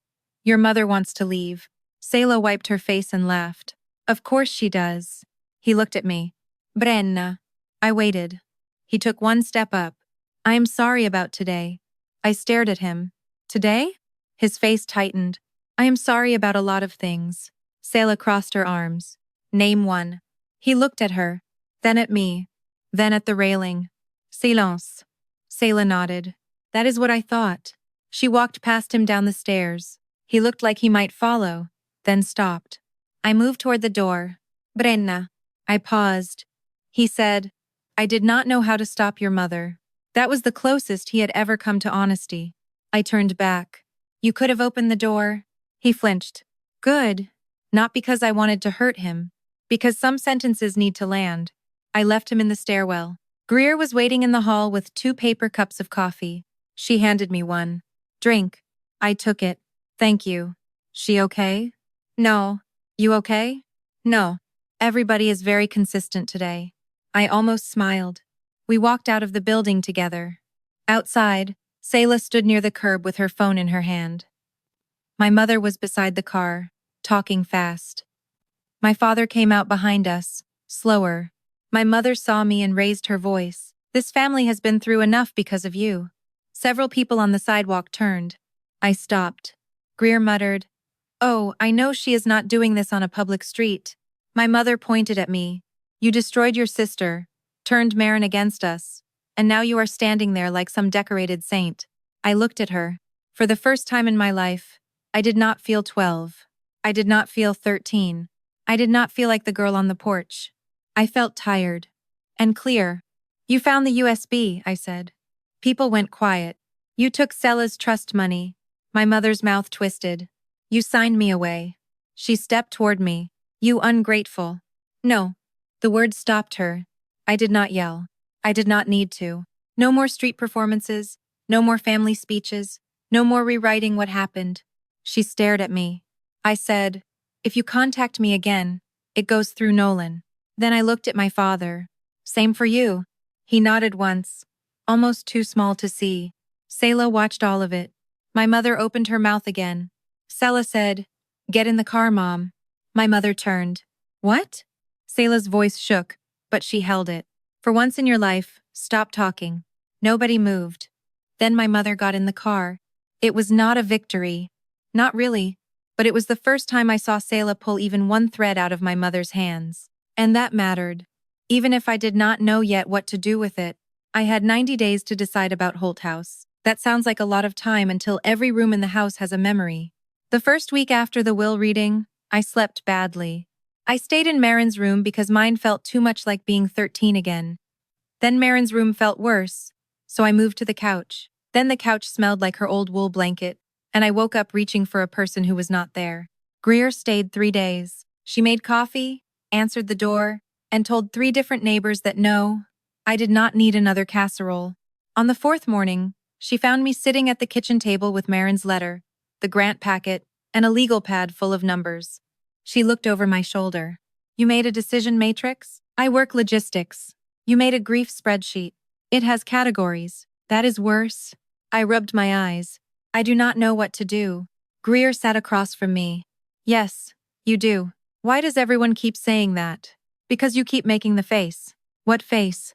Your mother wants to leave. Selah wiped her face and laughed. Of course she does. He looked at me. Brenna. I waited. He took one step up. I am sorry about today. I stared at him. Today? His face tightened. I am sorry about a lot of things. Selah crossed her arms. Name one. He looked at her, then at me, then at the railing. Silence. Selah nodded. That is what I thought. She walked past him down the stairs. He looked like he might follow, then stopped. I moved toward the door. Brenna. I paused. He said, I did not know how to stop your mother. That was the closest he had ever come to honesty. I turned back. You could have opened the door. He flinched. Good. Not because I wanted to hurt him. Because some sentences need to land. I left him in the stairwell. Greer was waiting in the hall with 2 paper cups of coffee. She handed me one. Drink. I took it. Thank you. She okay? No. You okay? No. Everybody is very consistent today. I almost smiled. We walked out of the building together. Outside, Selah stood near the curb with her phone in her hand. My mother was beside the car, talking fast. My father came out behind us, slower. My mother saw me and raised her voice. This family has been through enough because of you. Several people on the sidewalk turned. I stopped. Greer muttered, Oh, I know she is not doing this on a public street. My mother pointed at me. You destroyed your sister, turned Marin against us, and now you are standing there like some decorated saint. I looked at her. For the first time in my life, I did not feel 12. I did not feel 13. I did not feel like the girl on the porch. I felt tired. And clear. You found the USB, I said. People went quiet. You took Selah's trust money. My mother's mouth twisted. You signed me away. She stepped toward me. You ungrateful. No. The words stopped her. I did not yell. I did not need to. No more street performances. No more family speeches. No more rewriting what happened. She stared at me. I said, If you contact me again, it goes through Nolan. Then I looked at my father. Same for you. He nodded once. Almost too small to see. Selah watched all of it. My mother opened her mouth again. Selah said, Get in the car, Mom. My mother turned. What? Selah's voice shook, but she held it. For once in your life, stop talking. Nobody moved. Then my mother got in the car. It was not a victory. Not really. But it was the first time I saw Selah pull even one thread out of my mother's hands. And that mattered. Even if I did not know yet what to do with it, I had 90 days to decide about Holt House. That sounds like a lot of time until every room in the house has a memory. The first week after the will reading, I slept badly. I stayed in Marin's room because mine felt too much like being 13 again. Then Marin's room felt worse, so I moved to the couch. Then the couch smelled like her old wool blanket, and I woke up reaching for a person who was not there. Greer stayed 3 days. She made coffee, answered the door, and told 3 different neighbors that no, I did not need another casserole. On the 4th morning, she found me sitting at the kitchen table with Marin's letter, the grant packet, and a legal pad full of numbers. She looked over my shoulder. You made a decision matrix? I work logistics. You made a grief spreadsheet. It has categories. That is worse. I rubbed my eyes. I do not know what to do. Greer sat across from me. Yes, you do. Why does everyone keep saying that? Because you keep making the face. What face?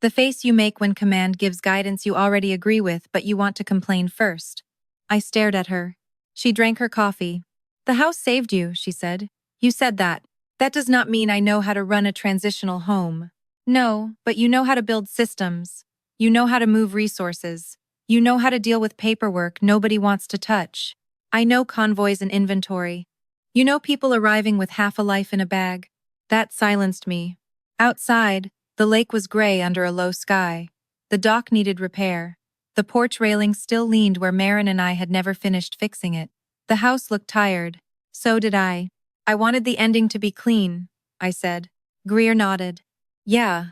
The face you make when command gives guidance you already agree with but you want to complain first. I stared at her. She drank her coffee. The house saved you, she said. You said that. That does not mean I know how to run a transitional home. No, but you know how to build systems. You know how to move resources. You know how to deal with paperwork nobody wants to touch. I know convoys and inventory. You know people arriving with half a life in a bag. That silenced me. Outside, the lake was gray under a low sky. The dock needed repair. The porch railing still leaned where Marin and I had never finished fixing it. The house looked tired. So did I. I wanted the ending to be clean, I said. Greer nodded. Yeah.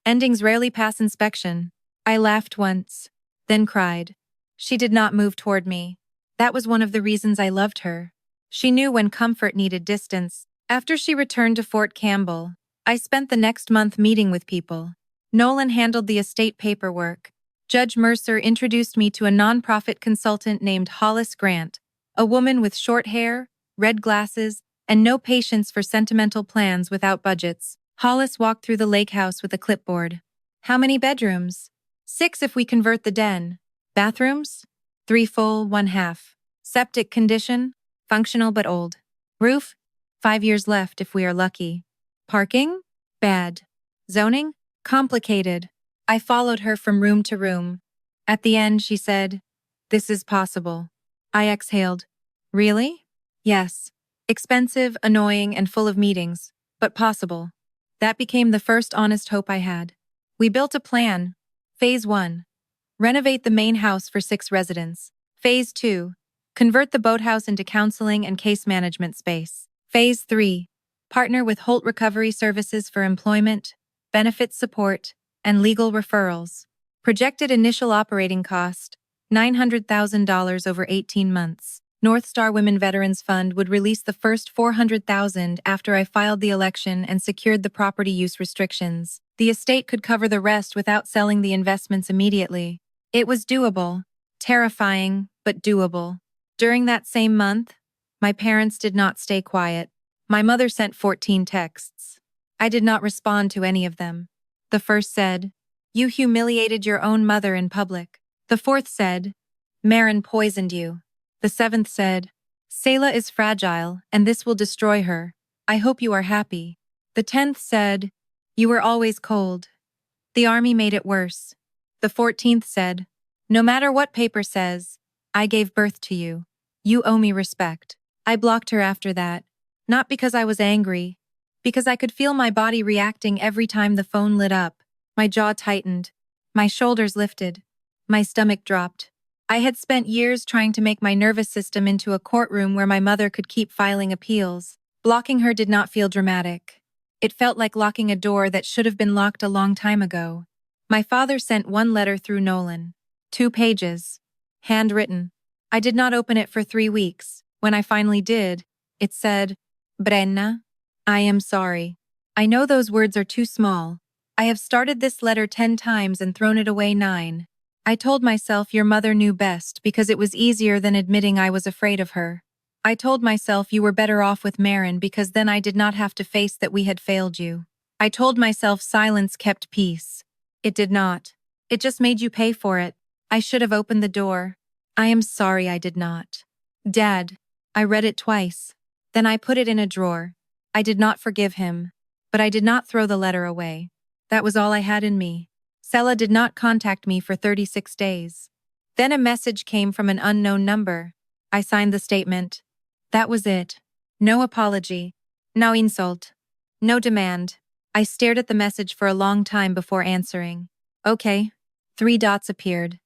Endings rarely pass inspection. I laughed once, then cried. She did not move toward me. That was one of the reasons I loved her. She knew when comfort needed distance. After she returned to Fort Campbell, I spent the next month meeting with people. Nolan handled the estate paperwork. Judge Mercer introduced me to a nonprofit consultant named Hollis Grant, a woman with short hair, red glasses, and no patience for sentimental plans without budgets. Hollis walked through the lake house with a clipboard. How many bedrooms? 6 if we convert the den. Bathrooms? 3 full, 1 half. Septic condition? Functional but old. Roof? 5 years left if we are lucky. Parking? Bad. Zoning? Complicated. I followed her from room to room. At the end, she said, This is possible. I exhaled. Really? Yes. Expensive, annoying, and full of meetings, but possible. That became the first honest hope I had. We built a plan. Phase 1. Renovate the main house for 6 residents. Phase 2. Convert the boathouse into counseling and case management space. Phase 3. Partner with Holt Recovery Services for employment, benefits support, and legal referrals. Projected initial operating cost, $900,000 over 18 months. North Star Women Veterans Fund would release the first $400,000 after I filed the election and secured the property use restrictions. The estate could cover the rest without selling the investments immediately. It was doable. Terrifying, but doable. During that same month, my parents did not stay quiet. My mother sent 14 texts. I did not respond to any of them. The first said, "You humiliated your own mother in public." The fourth said, "Marin poisoned you." The seventh said, "Selah is fragile, and this will destroy her. I hope you are happy." The 10th said, "You were always cold. The army made it worse." The 14th said, "No matter what paper says, I gave birth to you. You owe me respect." I blocked her after that, not because I was angry, because I could feel my body reacting every time the phone lit up. My jaw tightened, my shoulders lifted, my stomach dropped. I had spent years trying to make my nervous system into a courtroom where my mother could keep filing appeals. Blocking her did not feel dramatic. It felt like locking a door that should have been locked a long time ago. My father sent one letter through Nolan. 2 pages. Handwritten. I did not open it for 3 weeks. When I finally did, it said, "Brenna, I am sorry. I know those words are too small. I have started this letter 10 times and thrown it away 9. I told myself your mother knew best because it was easier than admitting I was afraid of her. I told myself you were better off with Marin because then I did not have to face that we had failed you. I told myself silence kept peace. It did not. It just made you pay for it. I should have opened the door. I am sorry I did not. Dad." I read it twice. Then I put it in a drawer. I did not forgive him, but I did not throw the letter away. That was all I had in me. Selah did not contact me for 36 days. Then a message came from an unknown number. I signed the statement. That was it. No apology. No insult. No demand. I stared at the message for a long time before answering. Okay. 3 dots appeared.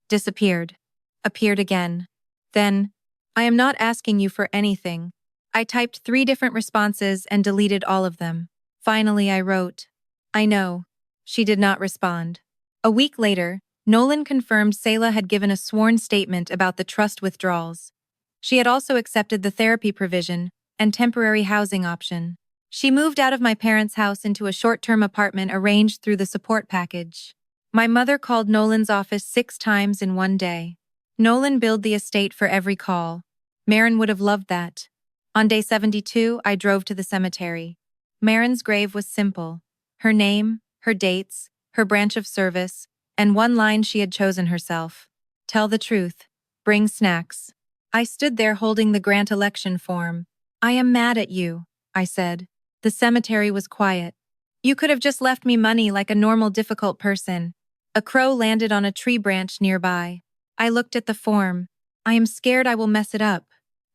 Disappeared. Appeared again. Then, "I am not asking you for anything." I typed 3 different responses and deleted all of them. Finally, I wrote, "I know." She did not respond. A week later, Nolan confirmed Selah had given a sworn statement about the trust withdrawals. She had also accepted the therapy provision and temporary housing option. She moved out of my parents' house into a short-term apartment arranged through the support package. My mother called Nolan's office 6 times in one day. Nolan billed the estate for every call. Marin would have loved that. On day 72, I drove to the cemetery. Marin's grave was simple. Her name, her dates, her branch of service, and one line she had chosen herself. "Tell the truth. Bring snacks." I stood there holding the grant election form. "I am mad at you," I said. The cemetery was quiet. "You could have just left me money like a normal difficult person." A crow landed on a tree branch nearby. I looked at the form. "I am scared I will mess it up."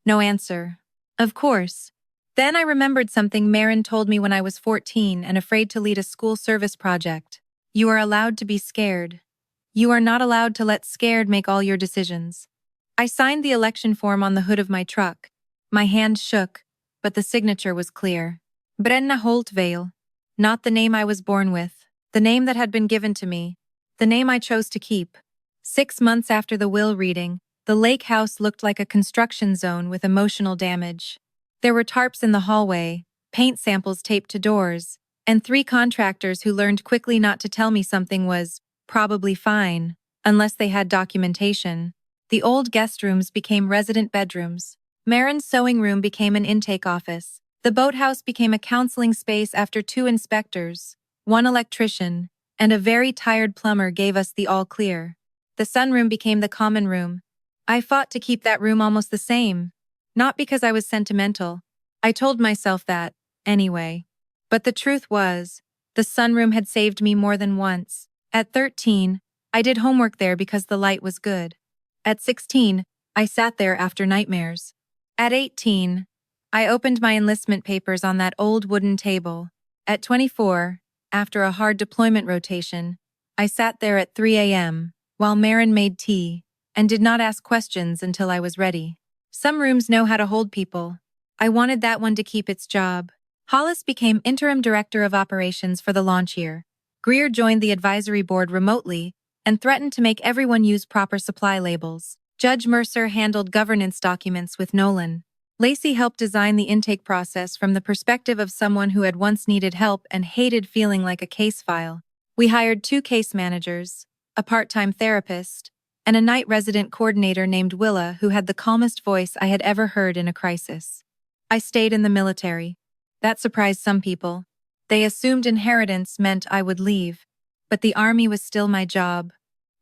No answer. "Of course." Then I remembered something Marin told me when I was 14 and afraid to lead a school service project. "You are allowed to be scared. You are not allowed to let scared make all your decisions." I signed the election form on the hood of my truck. My hand shook, but the signature was clear. Brenna Holtvale. Not the name I was born with. The name that had been given to me. The name I chose to keep. 6 months after the will reading, the lake house looked like a construction zone with emotional damage. There were tarps in the hallway, paint samples taped to doors, and 3 contractors who learned quickly not to tell me something was probably fine, unless they had documentation. The old guest rooms became resident bedrooms. Marin's sewing room became an intake office. The boathouse became a counseling space after 2 inspectors, 1 electrician, and a very tired plumber gave us the all clear. The sunroom became the common room. I fought to keep that room almost the same. Not because I was sentimental. I told myself that, anyway. But the truth was, the sunroom had saved me more than once. At 13, I did homework there because the light was good. At 16, I sat there after nightmares. At 18, I opened my enlistment papers on that old wooden table. At 24, after a hard deployment rotation, I sat there at 3 a.m. while Marin made tea and did not ask questions until I was ready. Some rooms know how to hold people. I wanted that one to keep its job. Hollis became interim director of operations for the launch year. Greer joined the advisory board remotely and threatened to make everyone use proper supply labels. Judge Mercer handled governance documents with Nolan. Lacey helped design the intake process from the perspective of someone who had once needed help and hated feeling like a case file. We hired 2 case managers, a part-time therapist, and a night resident coordinator named Willa who had the calmest voice I had ever heard in a crisis. I stayed in the military. That surprised some people. They assumed inheritance meant I would leave, but the army was still my job.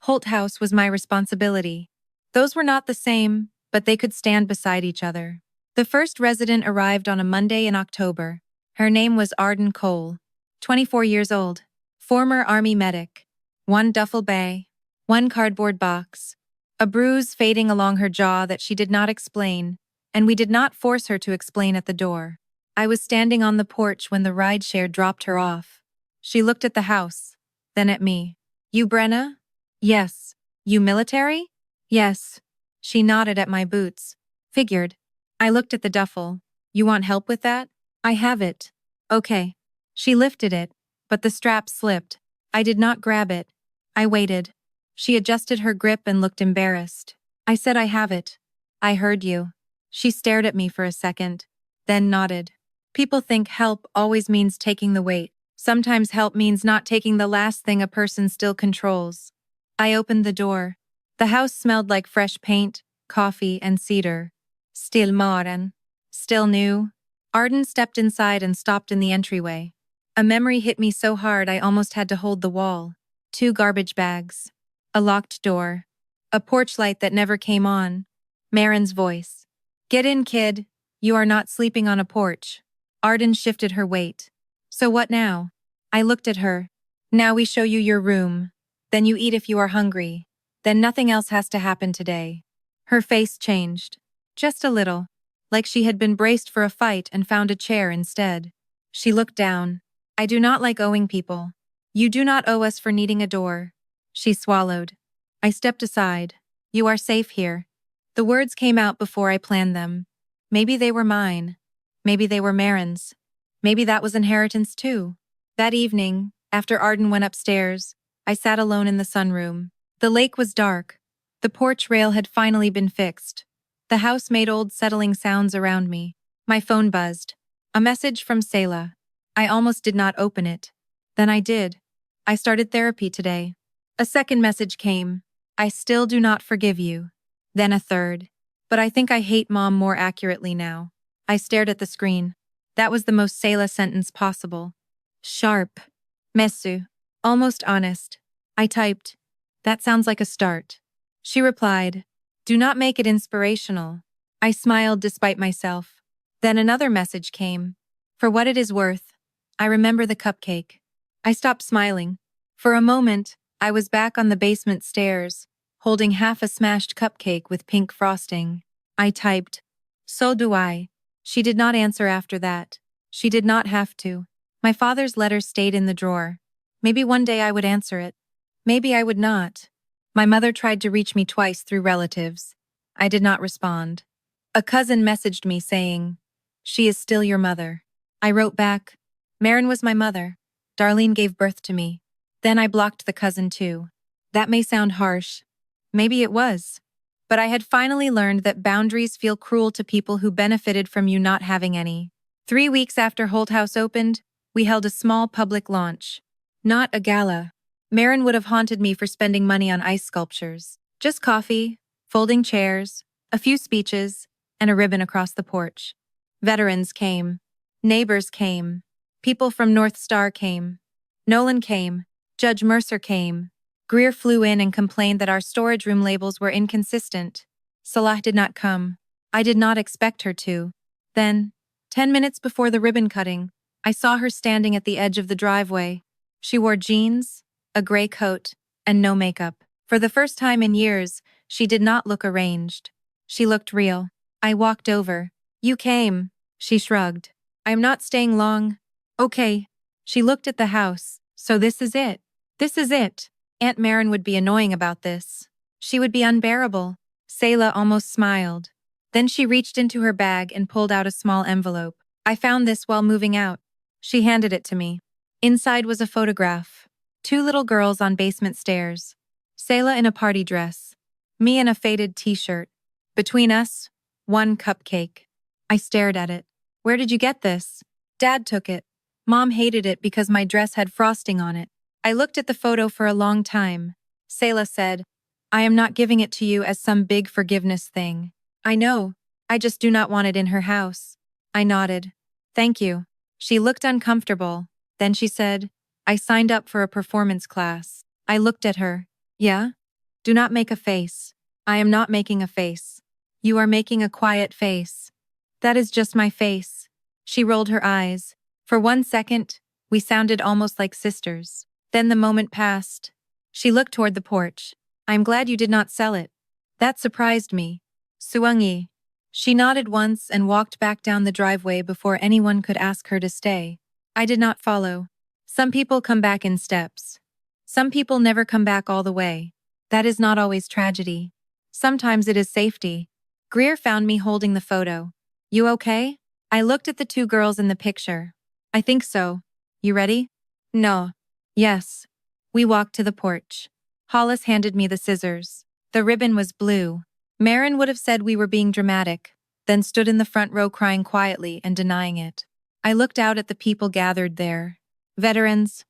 Holt House was my responsibility. Those were not the same, but they could stand beside each other. The first resident arrived on a Monday in October. Her name was Arden Cole, 24 years old, former Army medic. 1 duffel bag, 1 cardboard box, a bruise fading along her jaw that she did not explain, and we did not force her to explain at the door. I was standing on the porch when the rideshare dropped her off. She looked at the house, then at me. You Brenna? Yes. You military? Yes. She nodded at my boots. Figured. I looked at the duffel. You want help with that? I have it. Okay. She lifted it, but the strap slipped. I did not grab it. I waited. She adjusted her grip and looked embarrassed. I said I have it. I heard you. She stared at me for a second, then nodded. People think help always means taking the weight. Sometimes help means not taking the last thing a person still controls. I opened the door. The house smelled like fresh paint, coffee, and cedar. Still modern. Still new. Arden stepped inside and stopped in the entryway. A memory hit me so hard I almost had to hold the wall. 2 garbage bags. A locked door. A porch light that never came on. Marin's voice. Get in, kid. You are not sleeping on a porch. Arden shifted her weight. So what now? I looked at her. Now we show you your room. Then you eat if you are hungry. Then nothing else has to happen today. Her face changed. Just a little. Like she had been braced for a fight and found a chair instead. She looked down. I do not like owing people. You do not owe us for needing a door. She swallowed. I stepped aside. You are safe here. The words came out before I planned them. Maybe they were mine. Maybe they were Marin's. Maybe that was inheritance too. That evening, after Arden went upstairs, I sat alone in the sunroom. The lake was dark. The porch rail had finally been fixed. The house made old settling sounds around me. My phone buzzed. A message from Selah. I almost did not open it. Then I did. I started therapy today. A second message came. I still do not forgive you. Then a third. But I think I hate Mom more accurately now. I stared at the screen. That was the most Selah sentence possible. Sharp. Messu. Almost honest. I typed. That sounds like a start. She replied. Do not make it inspirational. I smiled despite myself. Then another message came. For what it is worth. I remember the cupcake. I stopped smiling. For a moment, I was back on the basement stairs, holding half a smashed cupcake with pink frosting. I typed. So do I. She did not answer after that. She did not have to. My father's letter stayed in the drawer. Maybe one day I would answer it. Maybe I would not. My mother tried to reach me twice through relatives. I did not respond. A cousin messaged me saying, she is still your mother. I wrote back, Marin was my mother. Darlene gave birth to me. Then I blocked the cousin too. That may sound harsh. Maybe it was. But I had finally learned that boundaries feel cruel to people who benefited from you not having any. 3 weeks after Holt House opened, we held a small public launch. Not a gala. Marin would have haunted me for spending money on ice sculptures. Just coffee, folding chairs, a few speeches, and a ribbon across the porch. Veterans came. Neighbors came. People from North Star came. Nolan came. Judge Mercer came. Greer flew in and complained that our storage room labels were inconsistent. Selah did not come. I did not expect her to. Then, 10 minutes before the ribbon cutting, I saw her standing at the edge of the driveway. She wore jeans, a gray coat, and no makeup. For the first time in years, she did not look arranged. She looked real. I walked over. You came. She shrugged. I am not staying long. Okay. She looked at the house. So this is it. This is it. Aunt Marin would be annoying about this. She would be unbearable. Selah almost smiled. Then she reached into her bag and pulled out a small envelope. I found this while moving out. She handed it to me. Inside was a photograph. 2 little girls on basement stairs. Selah in a party dress. Me in a faded t-shirt. Between us, 1 cupcake. I stared at it. Where did you get this? Dad took it. Mom hated it because my dress had frosting on it. I looked at the photo for a long time. Selah said, I am not giving it to you as some big forgiveness thing. I know. I just do not want it in her house. I nodded. Thank you. She looked uncomfortable. Then she said, I signed up for a performance class. I looked at her. Yeah? Do not make a face. I am not making a face. You are making a quiet face. That is just my face. She rolled her eyes. For 1 second, we sounded almost like sisters. Then the moment passed. She looked toward the porch. I'm glad you did not sell it. That surprised me. Suangi. She nodded once and walked back down the driveway before anyone could ask her to stay. I did not follow. Some people come back in steps. Some people never come back all the way. That is not always tragedy. Sometimes it is safety. Greer found me holding the photo. You okay? I looked at the 2 girls in the picture. I think so. You ready? No. Yes. We walked to the porch. Hollis handed me the scissors. The ribbon was blue. Marin would have said we were being dramatic, then stood in the front row crying quietly and denying it. I looked out at the people gathered there. Veterans,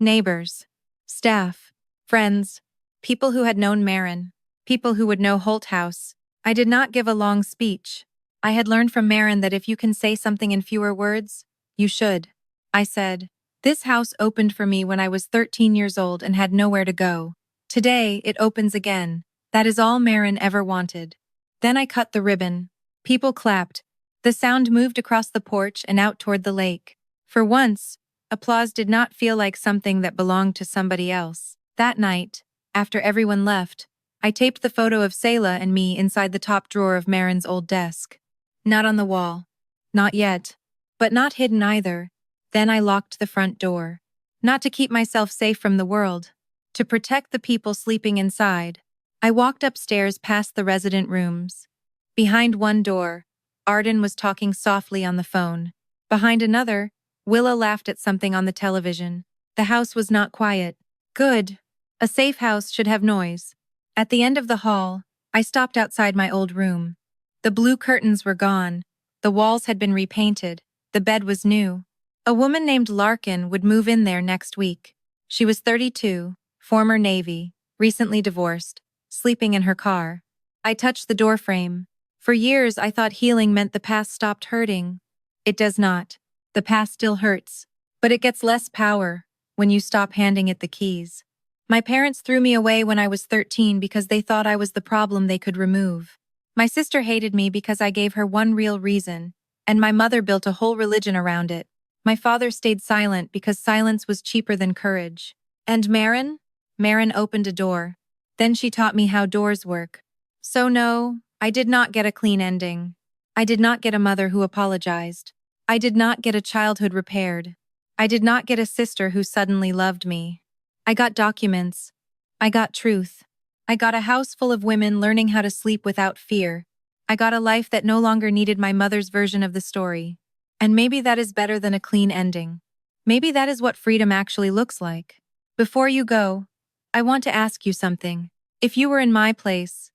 neighbors, staff, friends, people who had known Marin, people who would know Holt House. I did not give a long speech. I had learned from Marin that if you can say something in fewer words, you should. I said, this house opened for me when I was 13 years old and had nowhere to go. Today, it opens again. That is all Marin ever wanted. Then I cut the ribbon. People clapped. The sound moved across the porch and out toward the lake. For once, applause did not feel like something that belonged to somebody else. That night, after everyone left, I taped the photo of Selah and me inside the top drawer of Marin's old desk. Not on the wall. Not yet. But not hidden either. Then I locked the front door. Not to keep myself safe from the world. To protect the people sleeping inside. I walked upstairs past the resident rooms. Behind one door, Arden was talking softly on the phone. Behind another, Willa laughed at something on the television. The house was not quiet. Good. A safe house should have noise. At the end of the hall, I stopped outside my old room. The blue curtains were gone. The walls had been repainted. The bed was new. A woman named Larkin would move in there next week. She was 32, former Navy, recently divorced, sleeping in her car. I touched the doorframe. For years I thought healing meant the past stopped hurting. It does not. The past still hurts, but it gets less power when you stop handing it the keys. My parents threw me away when I was 13 because they thought I was the problem they could remove. My sister hated me because I gave her one real reason, and my mother built a whole religion around it. My father stayed silent because silence was cheaper than courage. And Marin? Marin opened a door. Then she taught me how doors work. So no, I did not get a clean ending. I did not get a mother who apologized. I did not get a childhood repaired. I did not get a sister who suddenly loved me. I got documents. I got truth. I got a house full of women learning how to sleep without fear. I got a life that no longer needed my mother's version of the story. And maybe that is better than a clean ending. Maybe that is what freedom actually looks like. Before you go, I want to ask you something. If you were in my place,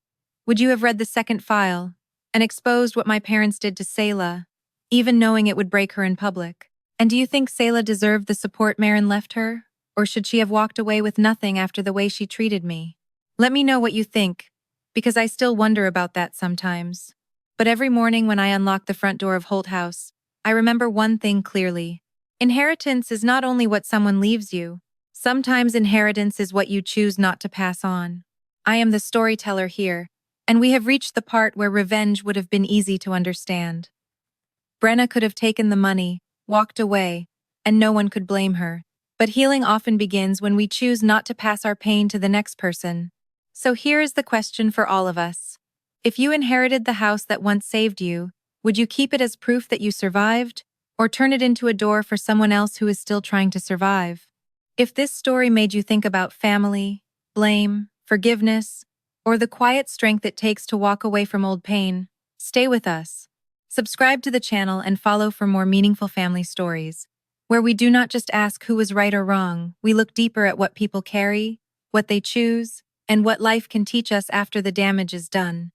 would you have read the second file and exposed what my parents did to Selah, even knowing it would break her in public? And do you think Selah deserved the support Marin left her? Or should she have walked away with nothing after the way she treated me? Let me know what you think, because I still wonder about that sometimes. But every morning when I unlock the front door of Holt House, I remember one thing clearly. Inheritance is not only what someone leaves you. Sometimes inheritance is what you choose not to pass on. I am the storyteller here, and we have reached the part where revenge would have been easy to understand. Brenna could have taken the money, walked away, and no one could blame her. But healing often begins when we choose not to pass our pain to the next person. So here is the question for all of us. If you inherited the house that once saved you, would you keep it as proof that you survived, or turn it into a door for someone else who is still trying to survive. If this story made you think about family, blame, forgiveness, or the quiet strength it takes to walk away from old pain, stay with us. Subscribe to the channel and follow for more meaningful family stories, where we do not just ask who was right or wrong, we look deeper at what people carry, what they choose, and what life can teach us after the damage is done.